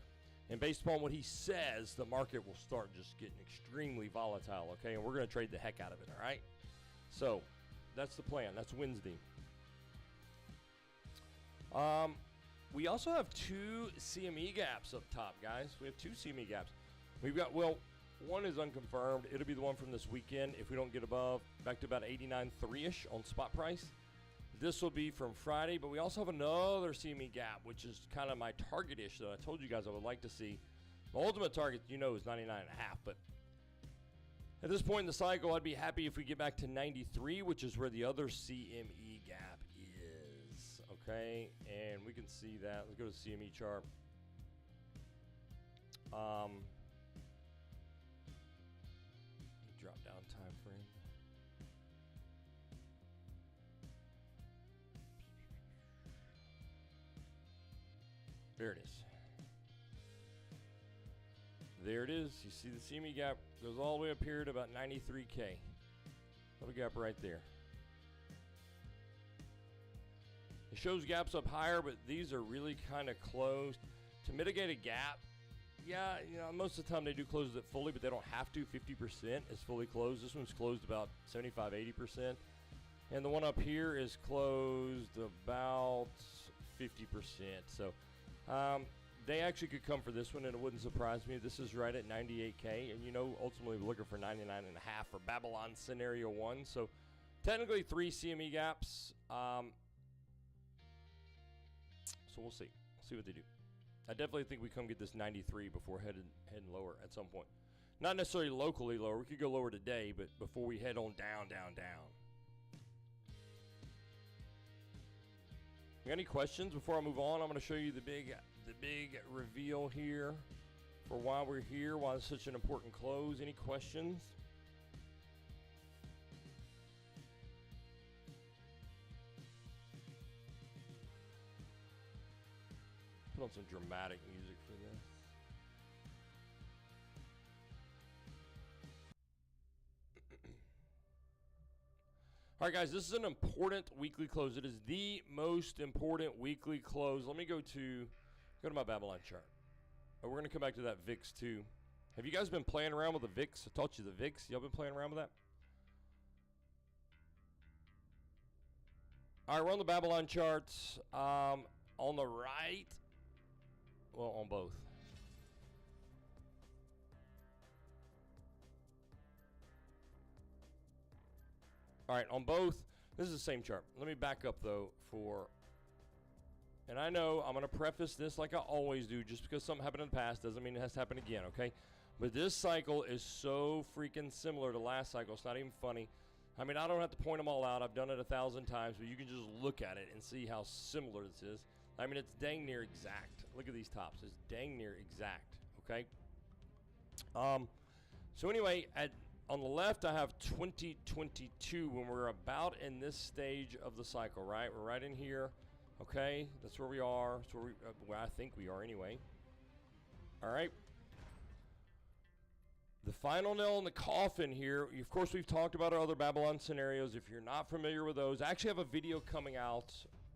And based upon what he says, the market will start just getting extremely volatile, okay? And we're going to trade the heck out of it, all right? So that's the plan. That's Wednesday. We also have two CME gaps up top, guys. We have two CME gaps. We've got, one is unconfirmed. It'll be the one from this weekend if we don't get above, back to about 89.3-ish on spot price. This will be from Friday, but we also have another CME gap, which is kind of my target-ish that I told you guys I would like to see. My ultimate target, is 99.5, but at this point in the cycle, I'd be happy if we get back to 93, which is where the other CME gap is, okay? And we can see that. Let's go to the CME chart. Drop down time frame. There it is. There it is. You see the CME gap goes all the way up here to about 93K. Little gap right there. It shows gaps up higher, but these are really kind of closed. To mitigate a gap, yeah, most of the time they do close it fully, but they don't have to. 50% is fully closed. This one's closed about 75, 80%. And the one up here is closed about 50%. So they actually could come for this one, and it wouldn't surprise me. This is right at 98K, and ultimately we're looking for 99.5 for Babylon Scenario 1. So technically 3 CME gaps. So we'll see. See what they do. I definitely think we come get this 93 before heading lower at some point. Not necessarily locally lower. We could go lower today, but before we head on down. You got any questions before I move on? I'm going to show you the big reveal here for why we're here, why it's such an important close. Any questions? Put on some dramatic music for this. All right, guys, this is an important weekly close. It is the most important weekly close. Let me go to my Babylon chart. We're going to come back to that VIX too. Have you guys been playing around with the VIX? I taught you the VIX. Y'all been playing around with that? All right, we're on the Babylon charts. On the right, well, on both. All right, on both, this is the same chart. Let me back up, though, and I know I'm going to preface this like I always do. Just because something happened in the past doesn't mean it has to happen again, okay? But this cycle is so freaking similar to last cycle. It's not even funny. I mean, I don't have to point them all out. I've done it 1,000 times, but you can just look at it and see how similar this is. I mean, it's dang near exact. Look at these tops. It's dang near exact, okay? So anyway, on the left, I have 2022 when we're about in this stage of the cycle, right? We're right in here, okay? That's where we are. That's where I think we are anyway. All right. The final nail in the coffin here, of course, we've talked about our other Babylon scenarios. If you're not familiar with those, I actually have a video coming out.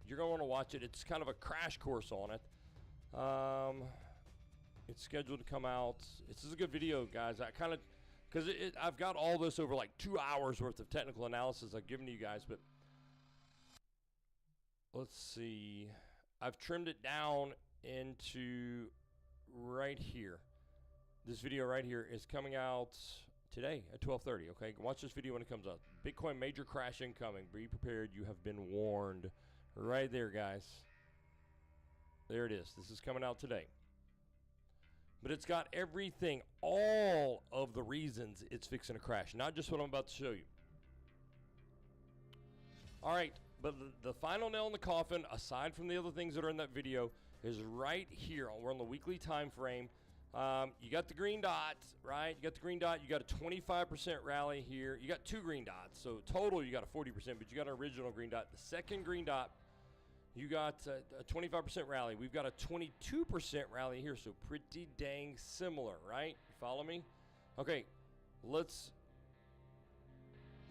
You're going to want to watch it. It's kind of a crash course on it. It's scheduled to come out. This is a good video, guys. Because I've got all this over like 2 hours worth of technical analysis I've given to you guys. But let's see. I've trimmed it down into right here. This video right here is coming out today at 12:30, okay? Watch this video when it comes out. Bitcoin major crash incoming. Be prepared. You have been warned. Right there, guys. There it is. This is coming out today. But it's got everything, all of the reasons it's fixing to crash, not just what I'm about to show you. All right, but the final nail in the coffin, aside from the other things that are in that video, is right here. We're on the weekly time frame. You got the green dot, right? You got the green dot. You got a 25% rally here. You got 2 green dots. So total, you got a 40%, but you got an original green dot. The second green dot, you got a 25% rally. We've got a 22% rally here, so pretty dang similar, right? You follow me? Okay, let's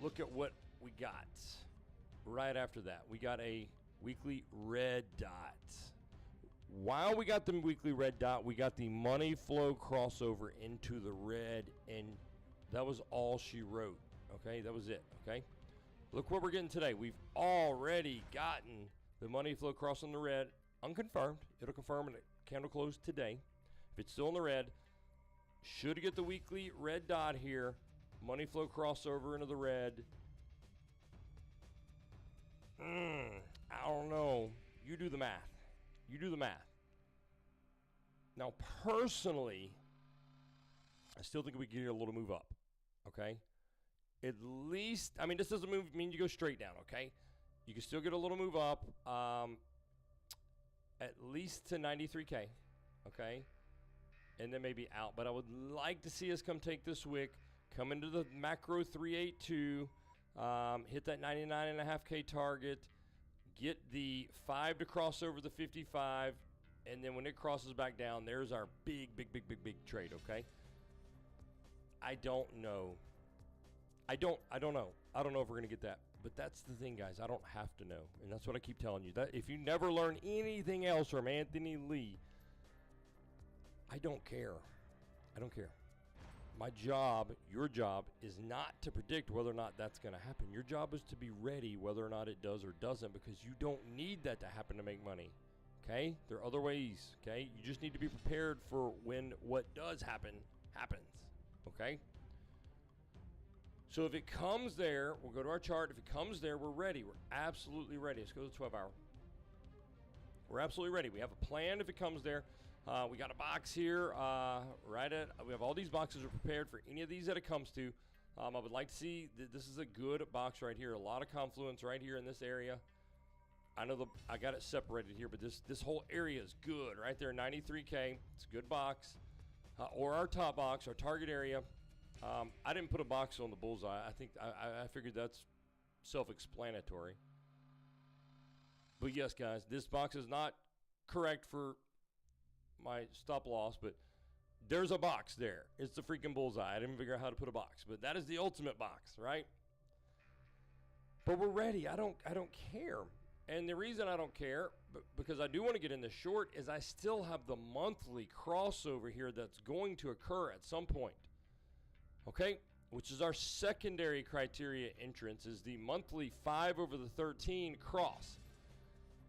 look at what we got right after that. We got a weekly red dot. While we got the weekly red dot, we got the money flow crossover into the red, and that was all she wrote, okay? That was it, okay? Look what we're getting today. We've already gotten the money flow crossing the red, unconfirmed. It'll confirm in a candle close today. If it's still in the red, should get the weekly red dot here. Money flow crossover into the red. I don't know. You do the math. You do the math. Now, personally, I still think we can get a little move up, okay? At least, I mean, this doesn't mean you go straight down, okay? You can still get a little move up, at least to 93K, okay? And then maybe out. But I would like to see us come take this wick, come into the macro 382, hit that 99.5K target, get the 5 to cross over the 55, and then when it crosses back down, there's our big trade, okay? I don't know. I don't know. I don't know if we're going to get that. But that's the thing, guys. I don't have to know. And that's what I keep telling you. That if you never learn anything else from Anthony Lee, I don't care. I don't care. My job, your job, is not to predict whether or not that's going to happen. Your job is to be ready whether or not it does or doesn't, because you don't need that to happen to make money. Okay? There are other ways. Okay? You just need to be prepared for when what does happen happens. Okay? So if it comes there, we'll go to our chart. If it comes there, we're ready. We're absolutely ready. Let's go to the 12 hour. We're absolutely ready. We have a plan if it comes there. We got a box here. We have all these boxes are prepared for any of these that it comes to. I would like to see, this is a good box right here. A lot of confluence right here in this area. I know I got it separated here, but this whole area is good right there, 93K. It's a good box. Or our top box, our target area. I didn't put a box on the bullseye. I think I figured that's self-explanatory. But yes, guys, this box is not correct for my stop loss, but there's a box there. It's the freaking bullseye. I didn't figure out how to put a box, but that is the ultimate box, right? But we're ready. I don't care. And the reason I don't care, because I do want to get in the short, is I still have the monthly crossover here that's going to occur at some point. Okay, which is our secondary criteria entrance, is the monthly 5 over the 13 cross.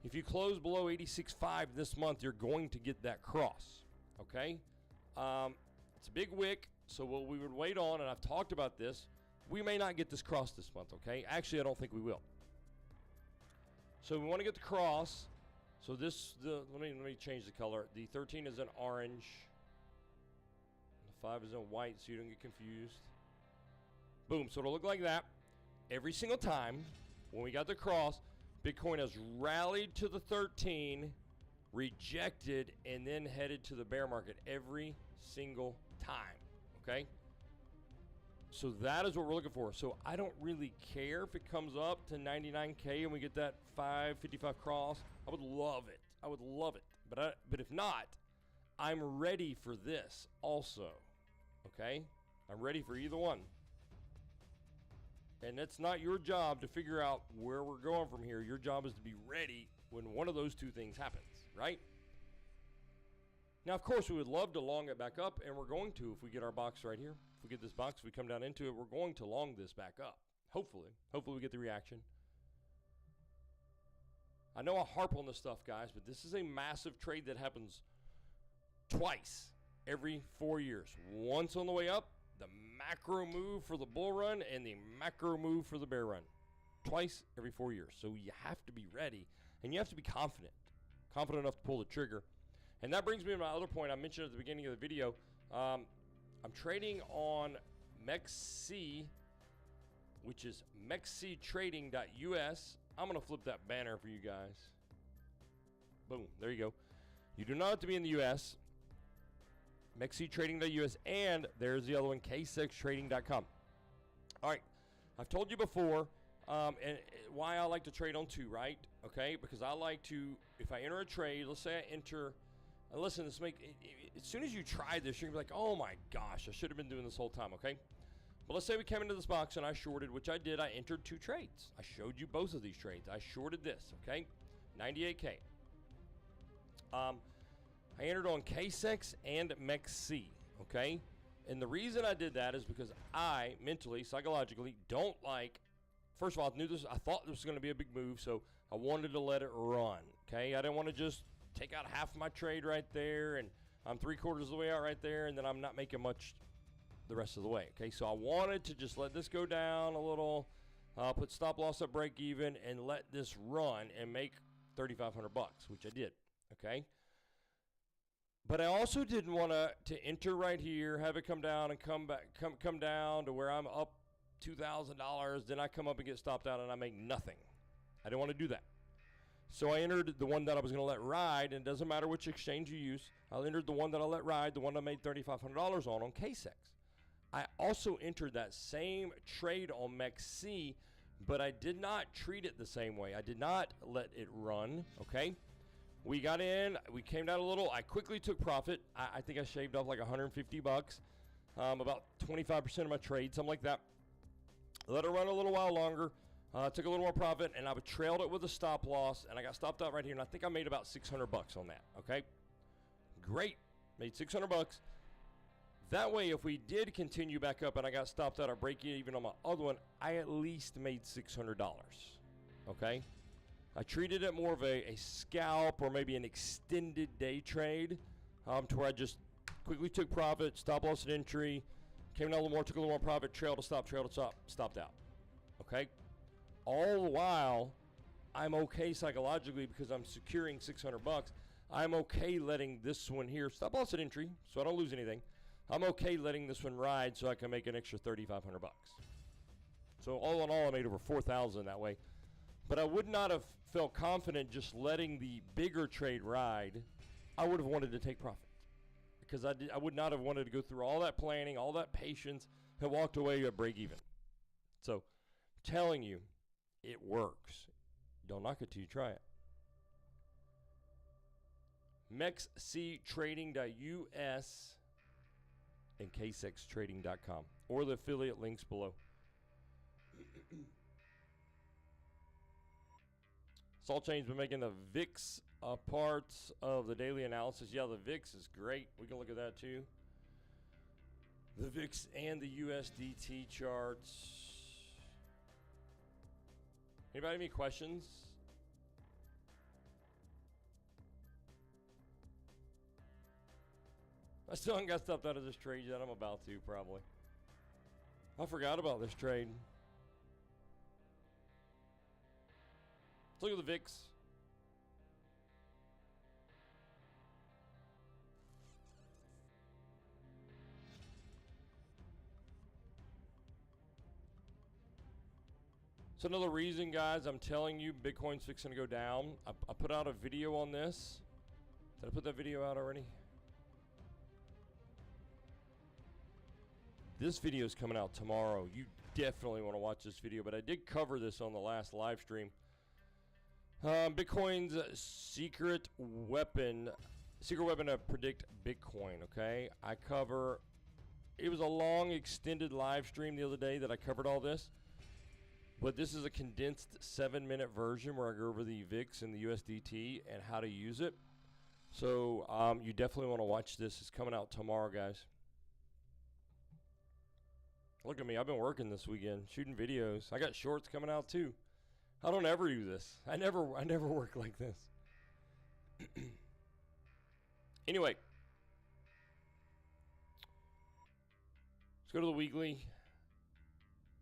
If you close below 86.5 this month, you're going to get that cross. Okay, it's a big wick, so what we would wait on, and I've talked about this, we may not get this cross this month. Okay, actually, I don't think we will. So we want to get the cross. So let me change the color. The 13 is an orange. 5 is in white so you don't get confused. Boom, so it'll look like that. Every single time when we got the cross, Bitcoin has rallied to the 13, rejected, and then headed to the bear market every single time, okay? So that is what we're looking for. So I don't really care if it comes up to 99K and we get that 555 cross. I would love it. I would love it. But if not, I'm ready for this also, okay? I'm ready for either one. And it's not your job to figure out where we're going from here. Your job is to be ready when one of those two things happens, right? Now, of course, we would love to long it back up, and we're going to if we get our box right here. If we get this box, we come down into it, we're going to long this back up. Hopefully. Hopefully we get the reaction. I know I harp on this stuff, guys, but this is a massive trade that happens twice every 4 years. Once on the way up, the macro move for the bull run, and the macro move for the bear run. Twice every 4 years. So you have to be ready, and you have to be confident. Confident enough to pull the trigger. And that brings me to my other point I mentioned at the beginning of the video. I'm trading on MEXC, which is MEXCtrading.us. I'm going to flip that banner for you guys. Boom. There you go. You do not have to be in the U.S. MEXCtrading.us, and there's the other one, KCEXtrading.com. All right. I've told you before and why I like to trade on two, right? Okay, because I like to, if I enter a trade, let's say I enter, and listen, as soon as you try this, you're going to be like, oh my gosh, I should have been doing this whole time, okay? But let's say we came into this box and I shorted, which I did. I entered two trades. I showed you both of these trades. I shorted this, okay? 98K. I entered on KCEX and MEXC, okay? And the reason I did that is because I mentally, psychologically, don't like, first of all, I thought this was going to be a big move, so I wanted to let it run, okay? I didn't want to just take out half of my trade right there, and I'm 3/4 of the way out right there, and then I'm not making much the rest of the way, okay? So I wanted to just let this go down a little, put stop loss at break even, and let this run and make 3,500 bucks, which I did, okay? But I also didn't want to enter right here, have it come down and come back, come down to where I'm up $2,000, then I come up and get stopped out and I make nothing. I didn't want to do that. So I entered the one that I was going to let ride, and it doesn't matter which exchange you use. I entered the one that I let ride, the one I made $3,500 on KCEX. I also entered that same trade on MEXC, but I did not treat it the same way. I did not let it run, okay? We got in, we came down a little. I quickly took profit. I think I shaved off like 150 bucks, about 25% of my trade, something like that. Let it run a little while longer. Took a little more profit, and I trailed it with a stop loss, and I got stopped out right here, and I think I made about 600 bucks on that, okay? Great. Made 600 bucks. That way, if we did continue back up and I got stopped out or break even on my other one, I at least made $600, okay? I treated it more of a scalp or maybe an extended day trade to where I just quickly took profit, stop loss at entry, came down a little more, took a little more profit, trailed to stop, stopped out, okay? All the while, I'm okay psychologically because I'm securing 600 bucks. I'm okay letting this one here, stop loss at entry, so I don't lose anything. I'm okay letting this one ride so I can make an extra 3,500 bucks. So all in all, I made over 4,000 that way. But I would not have felt confident just letting the bigger trade ride. I would have wanted to take profit because I would not have wanted to go through all that planning, all that patience, and walked away at break even. So I'm telling you, it works. Don't knock it till you try it. MEXCtrading.us and KCEXtrading.com or the affiliate links below. Salt Chain's been making the VIX parts of the daily analysis. Yeah, the VIX is great. We can look at that too. The VIX and the USDT charts. Anybody have any questions? I still haven't got stuff out of this trade yet. I'm about to, probably. I forgot about this trade. Let's look at the VIX. So another reason, guys, I'm telling you Bitcoin's fixing to go down. I put out a video on this. Did I put that video out already? This video is coming out tomorrow. You definitely want to watch this video, but I did cover this on the last live stream. Bitcoin's secret weapon to predict Bitcoin, okay? It was a long extended live stream the other day that I covered all this, but this is a condensed 7-minute version where I go over the VIX and the USDT and how to use it. So you definitely want to watch this. It's coming out tomorrow, guys. Look at me. I've been working this weekend, shooting videos. I got shorts coming out too. I don't ever do this. I never work like this. Anyway, let's go to the weekly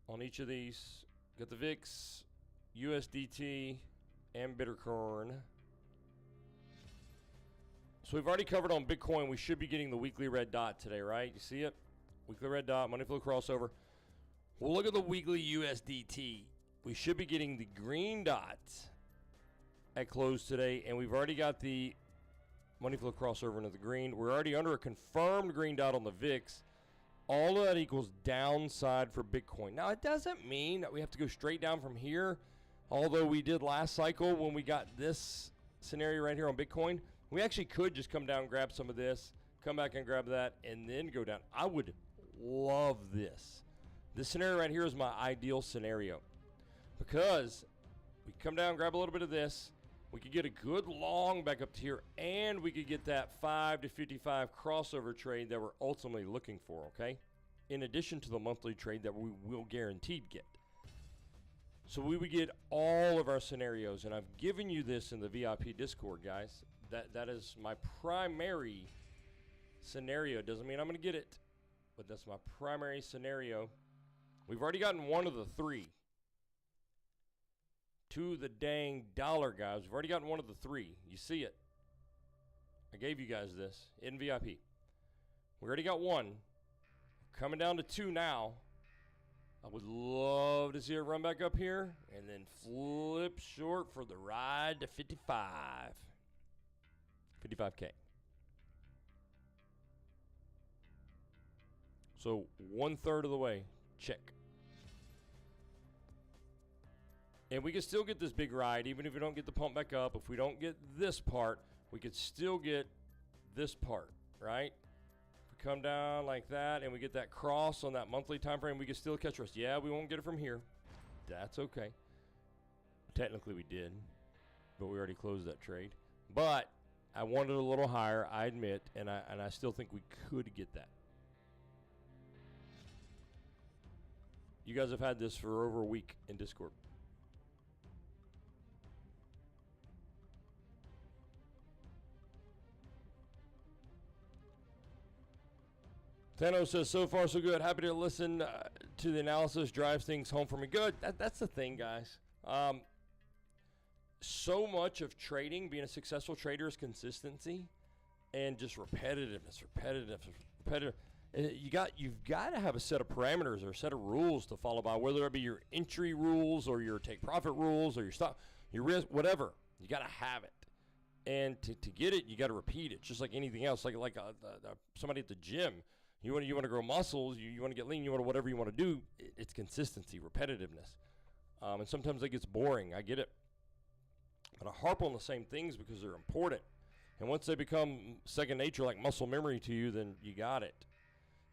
on each of these. Got the VIX, USDT, and Bitcoin. So we've already covered on Bitcoin. We should be getting the weekly red dot today, right? You see it? Weekly red dot, money flow crossover. We'll look at the weekly USDT. We should be getting the green dot at close today, and we've already got the money flow crossover into the green. We're already under a confirmed green dot on the VIX. All of that equals downside for Bitcoin. Now, it doesn't mean that we have to go straight down from here, although we did last cycle when we got this scenario right here on Bitcoin. We actually could just come down, grab some of this, come back and grab that, and then go down. I would love this. This scenario right here is my ideal scenario because we come down, grab a little bit of this, we could get a good long back up to here, and we could get that 5 to 55 crossover trade that we're ultimately looking for, okay? In addition to the monthly trade that we will guaranteed get. So we would get all of our scenarios, and I've given you this in the VIP Discord, guys. That is my primary scenario. Doesn't mean I'm going to get it, but that's my primary scenario. We've already gotten one of the three. To the dang dollar, guys. We've already gotten one of the three. You see it. I gave you guys this in VIP. We already got one. Coming down to two now. I would love to see it run back up here and then flip short for the ride to 55. 55K. So 1/3 of the way. Check. And we can still get this big ride, even if we don't get the pump back up. If we don't get this part, we could still get this part, right? If we come down like that and we get that cross on that monthly time frame, we can still catch us. Yeah, we won't get it from here. That's okay. Technically we did, but we already closed that trade. But I wanted a little higher, I admit, and I still think we could get that. You guys have had this for over a week in Discord. Thanos says, so far so good. Happy to listen to the analysis. Drives things home for me. Good. That's the thing, guys. So much of trading, being a successful trader, is consistency and just repetitiveness. You've got to have a set of parameters or a set of rules to follow by, whether it be your entry rules or your take profit rules or your stop, your risk, whatever. You got to have it. And to get it, you got to repeat it, just like anything else. Like somebody at the gym. You want to grow muscles, you want to get lean, you want to whatever you want to do. It's consistency, repetitiveness. And sometimes it gets boring. I get it. But I harp on the same things because they're important. And once they become second nature, like muscle memory to you, then you got it.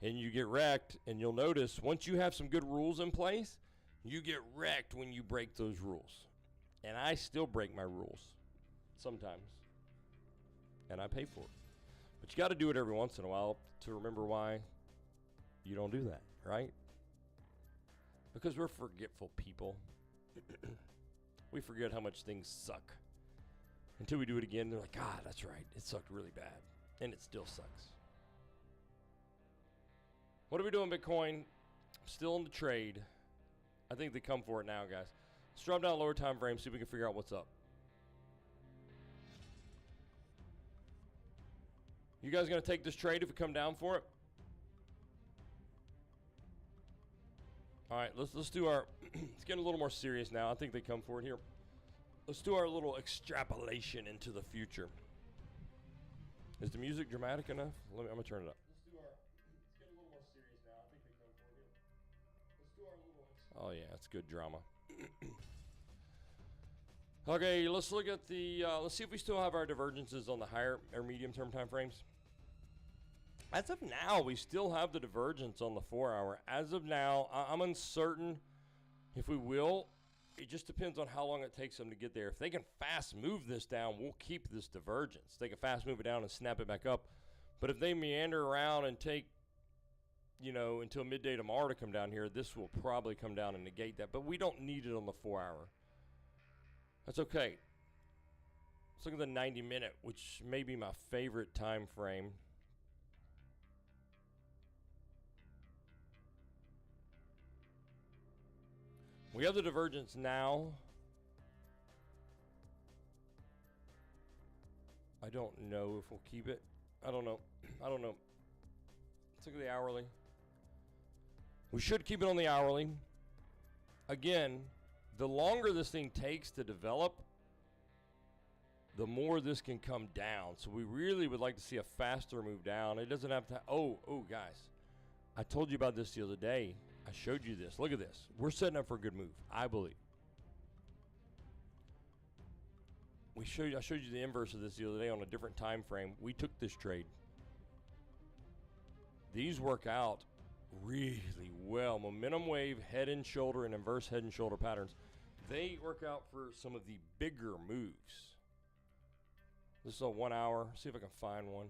And you get wrecked, and you'll notice once you have some good rules in place, you get wrecked when you break those rules. And I still break my rules sometimes. And I pay for it. But you got to do it every once in a while to remember why you don't do that, right? Because we're forgetful people. We forget how much things suck. Until we do it again, they're like, God, that's right. It sucked really bad. And it still sucks. What are we doing, Bitcoin? Still in the trade. I think they come for it now, guys. Let's drop down lower time frame, see if we can figure out what's up. You guys going to take this trade if we come down for it? All right, let's do our. It's getting a little more serious now. I think they come for it here. Let's do our little extrapolation into the future. Is the music dramatic enough? I'm gonna turn it up. Let's do our. It's getting a little more serious now. I think they come for it here. Let's do our little. Oh yeah, that's good drama. Okay, let's look at the. Let's see if we still have our divergences on the higher or medium term time frames. As of now, we still have the divergence on the 4 hour. As of now, I'm uncertain if we will. It just depends on how long it takes them to get there. If they can fast move this down, we'll keep this divergence. They can fast move it down and snap it back up. But if they meander around and take, until midday tomorrow to come down here, this will probably come down and negate that. But we don't need it on the 4 hour. That's okay. Let's look at the 90-minute, which may be my favorite time frame. We have the divergence now. I don't know if we'll keep it. I don't know. Let's look at the hourly. We should keep it on the hourly. Again, the longer this thing takes to develop, the more this can come down. So we really would like to see a faster move down. It doesn't have to. Oh, guys. I told you about this the other day. I showed you this. Look at this. We're setting up for a good move, I believe. I showed you the inverse of this the other day on a different time frame. We took this trade. These work out really well. Momentum wave, head and shoulder, and inverse head and shoulder patterns. They work out for some of the bigger moves. This is a 1 hour. See if I can find one.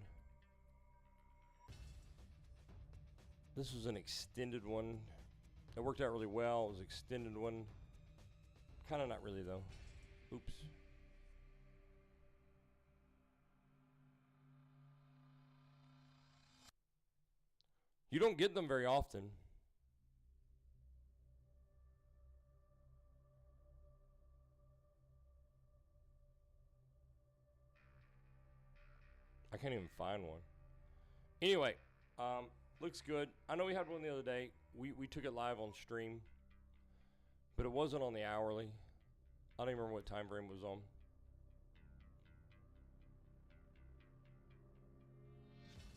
This was an extended one. It worked out really well. It was an extended one. Kind of not really, though. Oops. You don't get them very often. I can't even find one. Anyway, looks good. I know we had one the other day. We took it live on stream, but it wasn't on the hourly. I don't even remember what time frame it was on.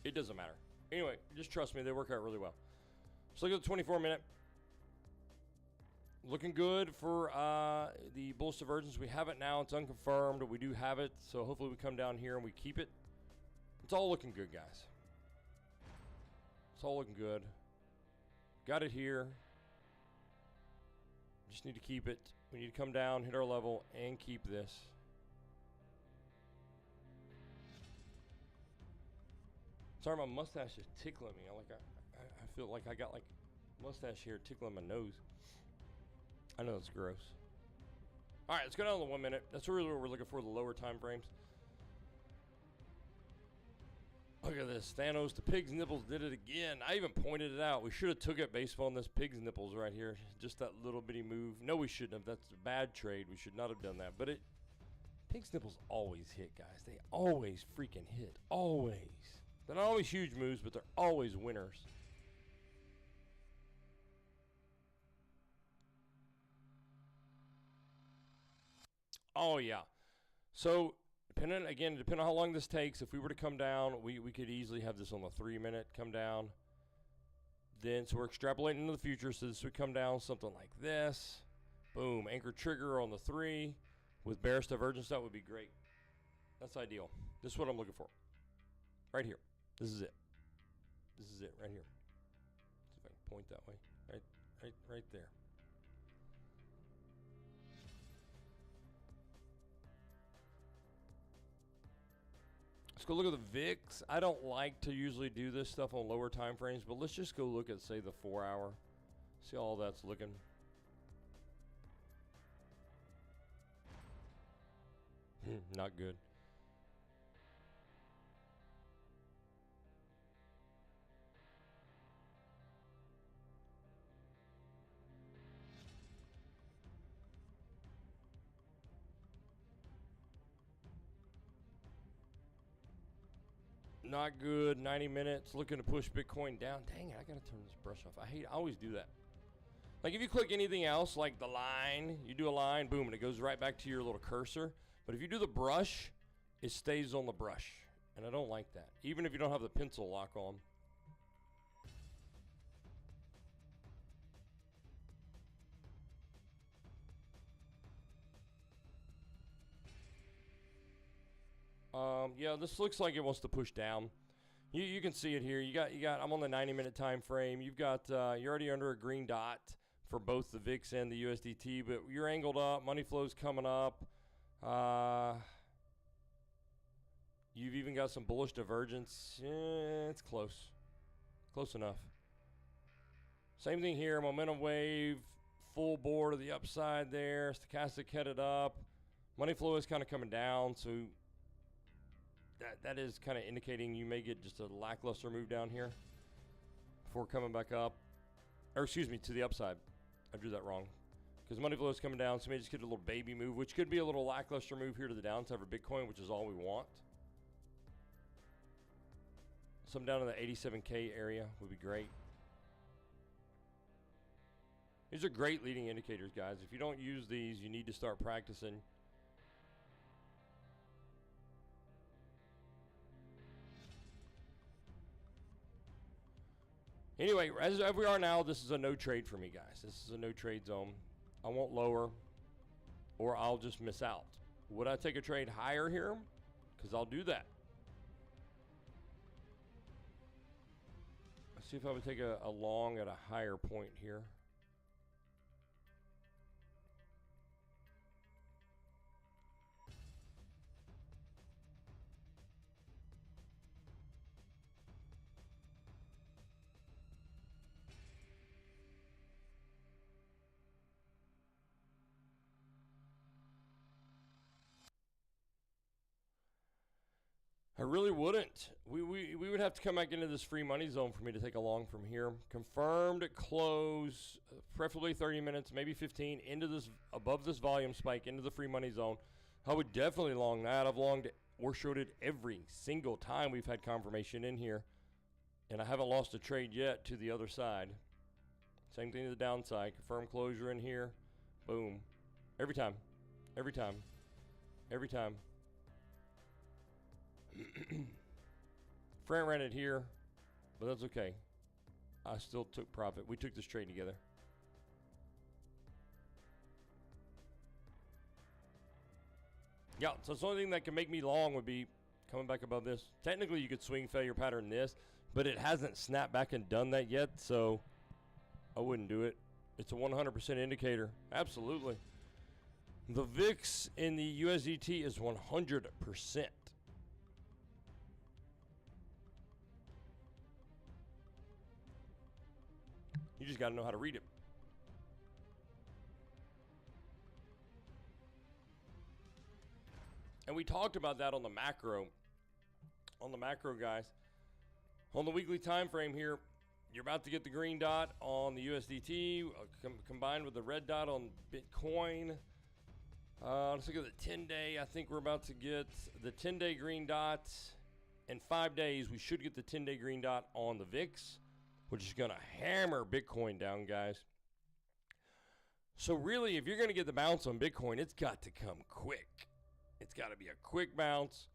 It doesn't matter. Anyway, just trust me, they work out really well. Let's look at the 24-minute. Looking good for the bullish divergence. We have it now. It's unconfirmed, but we do have it. So hopefully we come down here and we keep it. It's all looking good, guys. It's all looking good. Got it here. Just need to keep it. We need to come down, hit our level, and keep this. Sorry, my mustache is tickling me. I feel like I got like mustache hair tickling my nose. I know it's gross. All right, let's go down to the 1 minute. That's really what we're looking for, the lower time frames. Look at this. Thanos, the pig's nipples did it again. I even pointed it out. We should have took it based on this pig's nipples right here. Just that little bitty move. No, we shouldn't have. That's a bad trade. We should not have done that. But pig's nipples always hit, guys. They always freaking hit. Always. They're not always huge moves, but they're always winners. Oh, yeah. So, depending on how long this takes, if we were to come down, we could easily have this on the 3 minute come down. Then, so we're extrapolating into the future, so this would come down something like this. Boom, anchor trigger on the 3 with bearish divergence. That would be great. That's ideal. This is what I'm looking for. Right here. This is it. This is it right here. See if I can point that way. Right there. Let's go look at the VIX. I don't like to usually do this stuff on lower time frames, but let's just go look at, say, the 4 hour. See how all that's looking. Not good. Not good. 90 minutes. Looking to push Bitcoin down. Dang it, I gotta turn this brush off. I always do that. Like if you click anything else, like the line, you do a line, boom, and it goes right back to your little cursor. But if you do the brush, it stays on the brush. And I don't like that, even if you don't have the pencil lock on. Yeah, this looks like it wants to push down. You can see it here. You got. I'm on the 90-minute time frame. You've got. You're already under a green dot for both the VIX and the USDT, but you're angled up. Money flow's coming up. You've even got some bullish divergence. It's close. Close enough. Same thing here. Momentum wave, full bore to the upside there. Stochastic headed up. Money flow is kind of coming down, so that is kind of indicating you may get just a lackluster move down here before coming back up. Or excuse me, to the upside. I drew that wrong. Because money flow is coming down, so you may just get a little baby move, which could be a little lackluster move here to the downside for Bitcoin, which is all we want. Some down in the 87K area would be great. These are great leading indicators, guys. If you don't use these, you need to start practicing. Anyway, as we are now, this is a no trade for me, guys. This is a no trade zone. I won't lower, or I'll just miss out. Would I take a trade higher here? Because I'll do that. Let's see if I would take a long at a higher point here. I really wouldn't. We would have to come back into this free money zone for me to take a long from here. Confirmed close, preferably 30 minutes, maybe 15, into this, above this volume spike, into the free money zone. I would definitely long that. I've longed or shorted every single time we've had confirmation in here. And I haven't lost a trade yet to the other side. Same thing to the downside. Confirm closure in here. Boom. Every time. Every time. Every time. Front ran it here, but that's okay. I still took profit. We took this trade together. Yeah, so the only thing that can make me long would be coming back above this. Technically, you could swing failure pattern this, but it hasn't snapped back and done that yet, so I wouldn't do it. It's a 100% indicator. Absolutely. The VIX in the USDT is 100%. You just got to know how to read it. And we talked about that on the macro. On the macro, guys. On the weekly time frame here, you're about to get the green dot on the USDT combined with the red dot on Bitcoin. Let's look at the 10-day. I think we're about to get the 10-day green dot. In 5 days, we should get the 10-day green dot on the VIX, which is going to hammer Bitcoin down, guys. So really, if you're going to get the bounce on Bitcoin, it's got to come quick. It's got to be a quick bounce.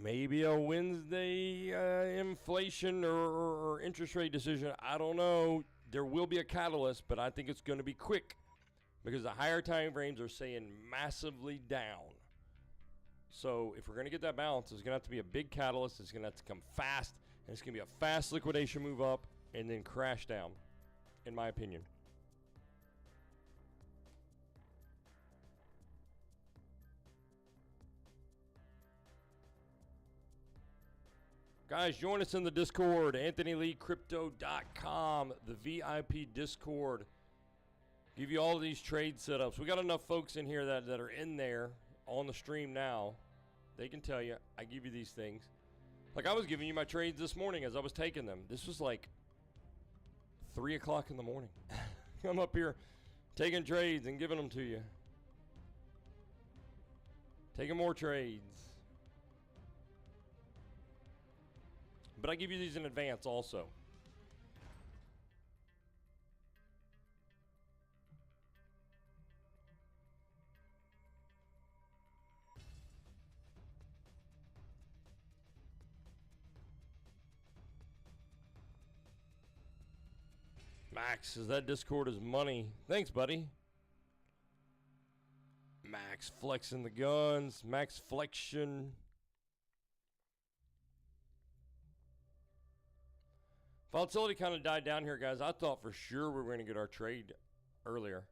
Maybe a Wednesday inflation or interest rate decision. I don't know. There will be a catalyst, but I think it's going to be quick because the higher time frames are saying massively down. So if we're going to get that bounce, it's going to have to be a big catalyst. It's going to have to come fast. And it's going to be a fast liquidation move up and then crash down, in my opinion. Guys, join us in the Discord, AnthonyLeeCrypto.com, the VIP Discord. Give you all of these trade setups. We got enough folks in here that are in there on the stream now. They can tell you, I give you these things. Like I was giving you my trades this morning as I was taking them. This was like 3 o'clock in the morning. I'm up here taking trades and giving them to you. Taking more trades. But I give you these in advance also. Max says that Discord is money. Thanks, buddy. Max flexing the guns. Max flexion. Volatility kind of died down here, guys. I thought for sure we were going to get our trade earlier.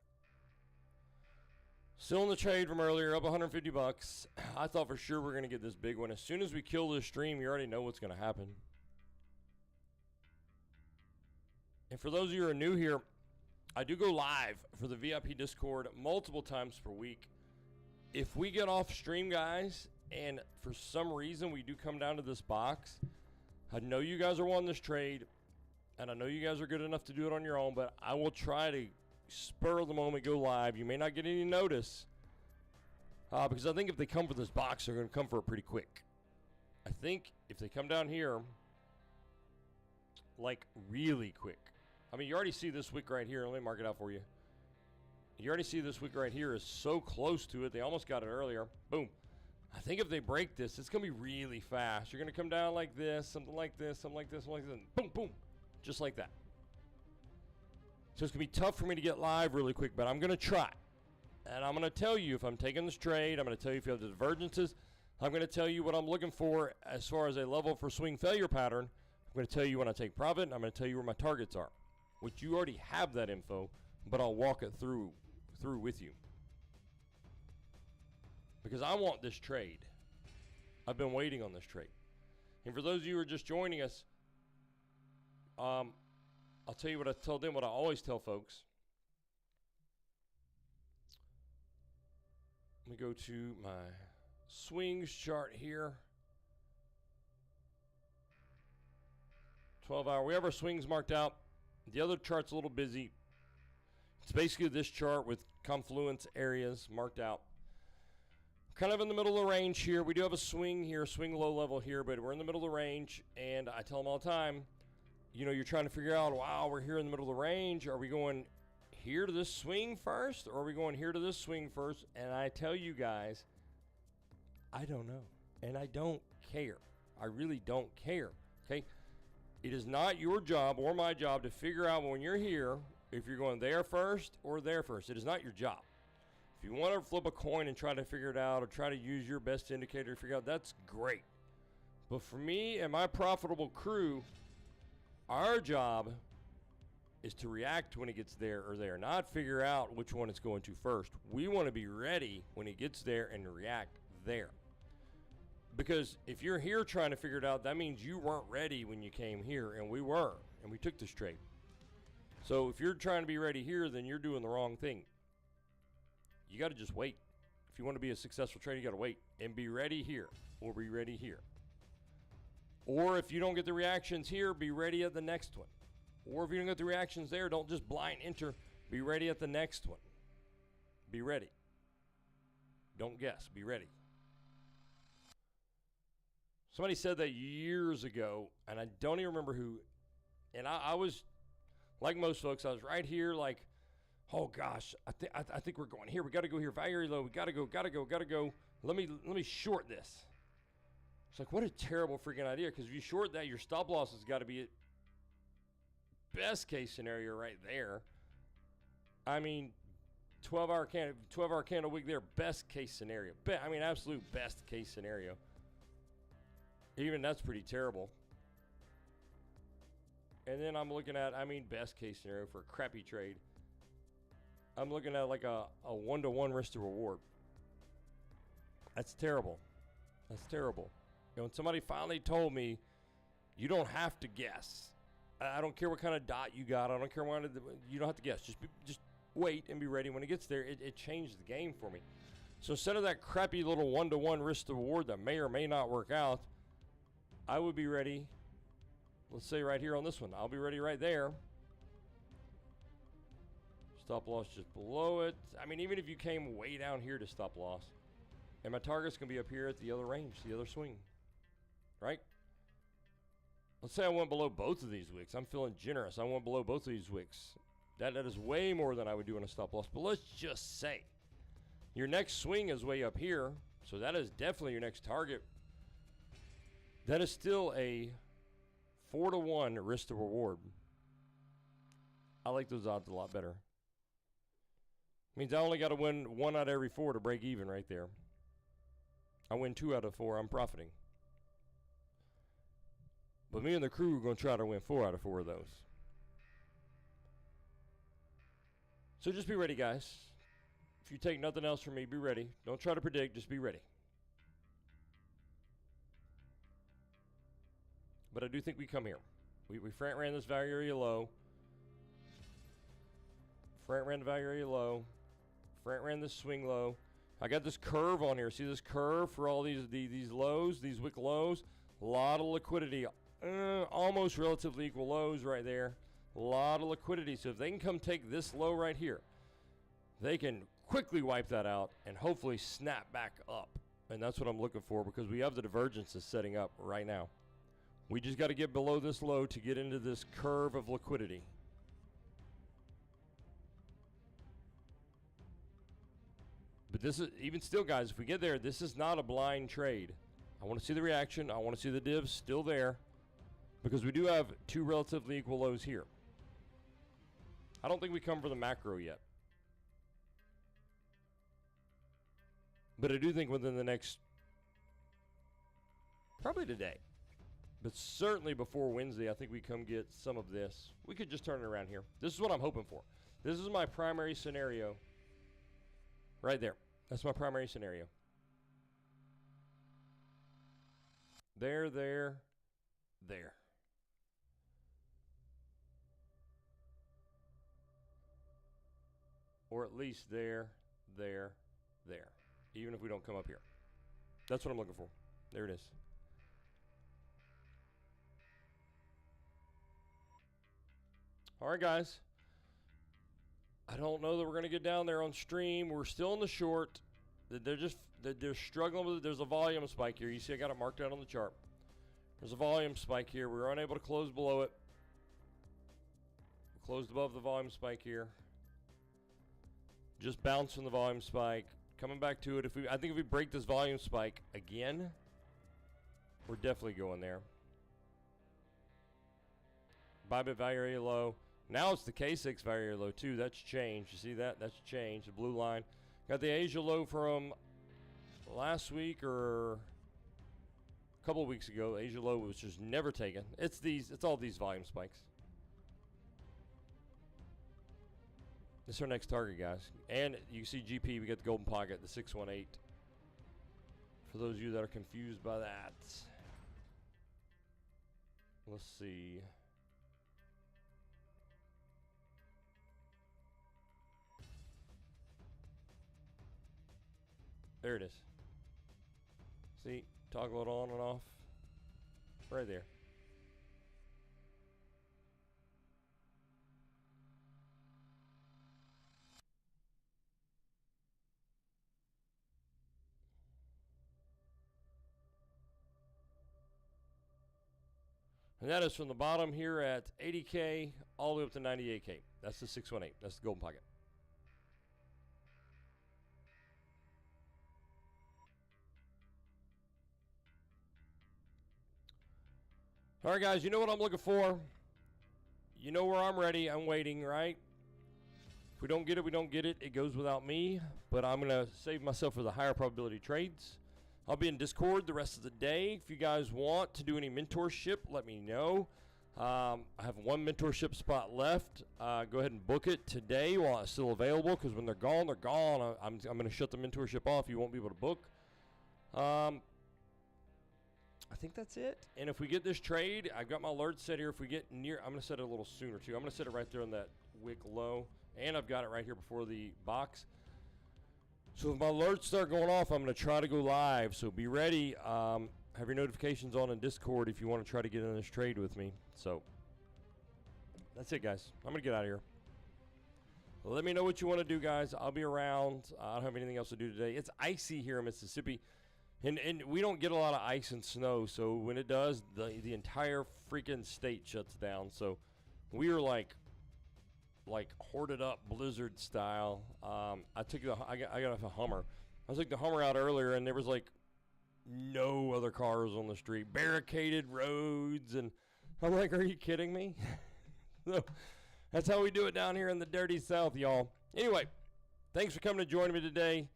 Still in the trade from earlier, up 150 bucks. I thought for sure we were going to get this big one. As soon as we kill this stream, you already know what's going to happen. And for those of you who are new here, I do go live for the VIP Discord multiple times per week. If we get off stream, guys, and for some reason we do come down to this box, I know you guys are wanting this trade, and I know you guys are good enough to do it on your own, but I will try to spur of the moment go live. You may not get any notice because I think if they come for this box, they're going to come for it pretty quick. I think if they come down here, like really quick. I mean, you already see this wick right here. Let me mark it out for you. You already see this wick right here is so close to it. They almost got it earlier. Boom. I think if they break this, it's going to be really fast. You're going to come down like this, something like this, something like this, something like this, and boom, boom, just like that. So it's going to be tough for me to get live really quick, but I'm going to try. And I'm going to tell you if I'm taking this trade. I'm going to tell you if you have the divergences. I'm going to tell you what I'm looking for as far as a level for swing failure pattern. I'm going to tell you when I take profit, and I'm going to tell you where my targets are, which you already have that info, but I'll walk it through with you. Because I want this trade. I've been waiting on this trade. And for those of you who are just joining us, I'll tell you what I told them, what I always tell folks. Let me go to my swings chart here. 12 hour. We have our swings marked out. The other chart's a little busy. It's basically this chart with confluence areas marked out. Kind of in the middle of the range here. We do have a swing here, swing low level here, but we're in the middle of the range, and I tell them all the time, you know, you're trying to figure out, wow, we're here in the middle of the range. Are we going here to this swing first, or are we going here to this swing first? And I tell you guys, I don't know, and I don't care. I really don't care, okay? It is not your job or my job to figure out when you're here if you're going there first or there first. It is not your job. If you want to flip a coin and try to figure it out or try to use your best indicator to figure out, that's great. But for me and my profitable crew, our job is to react when it gets there or there, not figure out which one it's going to first. We want to be ready when it gets there and react there. Because if you're here trying to figure it out, that means you weren't ready when you came here, and we were, and we took this trade. So if you're trying to be ready here, then you're doing the wrong thing. You got to just wait. If you want to be a successful trader, you got to wait and be ready here or be ready here. Or if you don't get the reactions here, be ready at the next one. Or if you don't get the reactions there, don't just blind enter. Be ready at the next one. Be ready. Don't guess. Be ready. Somebody said that years ago, and I don't even remember who. And I was, like most folks, I was right here like, oh gosh, I think we're going here. We got to go here. Very low. We got to go. Let me short this. It's like, what a terrible freaking idea, because if you short that, your stop loss has got to be at best case scenario right there. I mean, 12-hour candle wick there, best case scenario. I mean, absolute best case scenario. Even that's pretty terrible. And then I'm looking at, I mean, best case scenario for a crappy trade. I'm looking at like a 1-to-1 risk to reward. That's terrible. That's terrible. You know, when somebody finally told me, you don't have to guess. I don't care what kind of dot you got. I don't care what, you don't have to guess. Just wait and be ready when it gets there. It changed the game for me. So instead of that crappy little 1-to-1 risk to reward that may or may not work out, I would be ready. Let's say right here on this one. I'll be ready right there. Stop loss just below it. I mean, even if you came way down here to stop loss, and my target's going to be up here at the other range, the other swing, right? Let's say I went below both of these wicks. I'm feeling generous. I went below both of these wicks. That is way more than I would do in a stop loss. But let's just say your next swing is way up here, so that is definitely your next target. That is still a 4-to-1 risk to reward. I like those odds a lot better. Means I only got to win 1 out of every 4 to break even right there. I win 2 out of 4, I'm profiting. But me and the crew are going to try to win 4 out of 4 of those. So just be ready, guys. If you take nothing else from me, be ready. Don't try to predict, just be ready. But I do think we come here. We front ran this value area low. Front ran the value area low. Front ran this swing low. I got this curve on here. See this curve for all these lows, these wick lows? A lot of liquidity. Almost relatively equal lows right there. A lot of liquidity. So if they can come take this low right here, they can quickly wipe that out and hopefully snap back up. And that's what I'm looking for because we have the divergences setting up right now. We just got to get below this low to get into this curve of liquidity. But this is, even still, guys, if we get there, this is not a blind trade. I want to see the reaction. I want to see the divs still there because we do have 2 relatively equal lows here. I don't think we come for the macro yet. But I do think within the next, probably today, but certainly before Wednesday, I think we come get some of this. We could just turn it around here. This is what I'm hoping for. This is my primary scenario right there. That's my primary scenario. There, there, there. Or at least there, there, there. Even if we don't come up here. That's what I'm looking for. There it is. All right, guys. I don't know that we're going to get down there on stream. We're still in the short. They're struggling with it. There's a volume spike here. You see I got it marked out on the chart. There's a volume spike here. We were unable to close below it. We closed above the volume spike here. Just bounced from the volume spike. Coming back to it. I think if we break this volume spike again, we're definitely going there. Buy bit value area low. Now it's the KCEX value area low too. That's changed. You see that? That's changed. The blue line. Got the Asia low from last week or a couple of weeks ago. Asia low was just never taken. It's all these volume spikes. This is our next target, guys. And you see GP, we got the golden pocket, the 618. For those of you that are confused by that. Let's see. There it is. See, toggle it on and off. Right there. And that is from the bottom here at 80K all the way up to 98K. That's the 618. That's the golden pocket. All right, guys, you know what I'm looking for. You know where I'm ready. I'm waiting, right? If we don't get it, we don't get it. It goes without me. But I'm going to save myself for the higher probability trades. I'll be in Discord the rest of the day. If you guys want to do any mentorship, let me know. I have one mentorship spot left. Go ahead and book it today while it's still available, because when they're gone, they're gone. I'm going to shut the mentorship off. You won't be able to book. I think that's it. And if we get this trade, I've got my alert set here. If we get near, I'm going to set it a little sooner too. I'm going to set it right there on that wick low. And I've got it right here before the box. So if my alerts start going off, I'm going to try to go live. So be ready. Have your notifications on in Discord if you want to try to get in this trade with me. So that's it, guys. I'm going to get out of here. Let me know what you want to do, guys. I'll be around. I don't have anything else to do today. It's icy here in Mississippi. And we don't get a lot of ice and snow, so when it does, the entire freaking state shuts down. So we are like hoarded up blizzard style. I got a Hummer. I took the Hummer out earlier, and there was like no other cars on the street, barricaded roads, and I'm like, are you kidding me? So That's how we do it down here in the dirty South, y'all. Anyway, thanks for coming to join me today.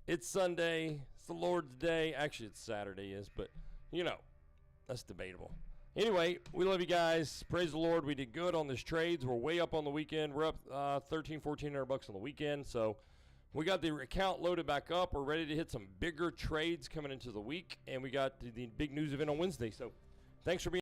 It's Sunday. It's the Lord's Day. Actually, it's Saturday, but, that's debatable. Anyway, we love you guys. Praise the Lord. We did good on this trades. We're way up on the weekend. We're up $1,400 bucks on the weekend. So we got the account loaded back up. We're ready to hit some bigger trades coming into the week. And we got the big news event on Wednesday. So thanks for being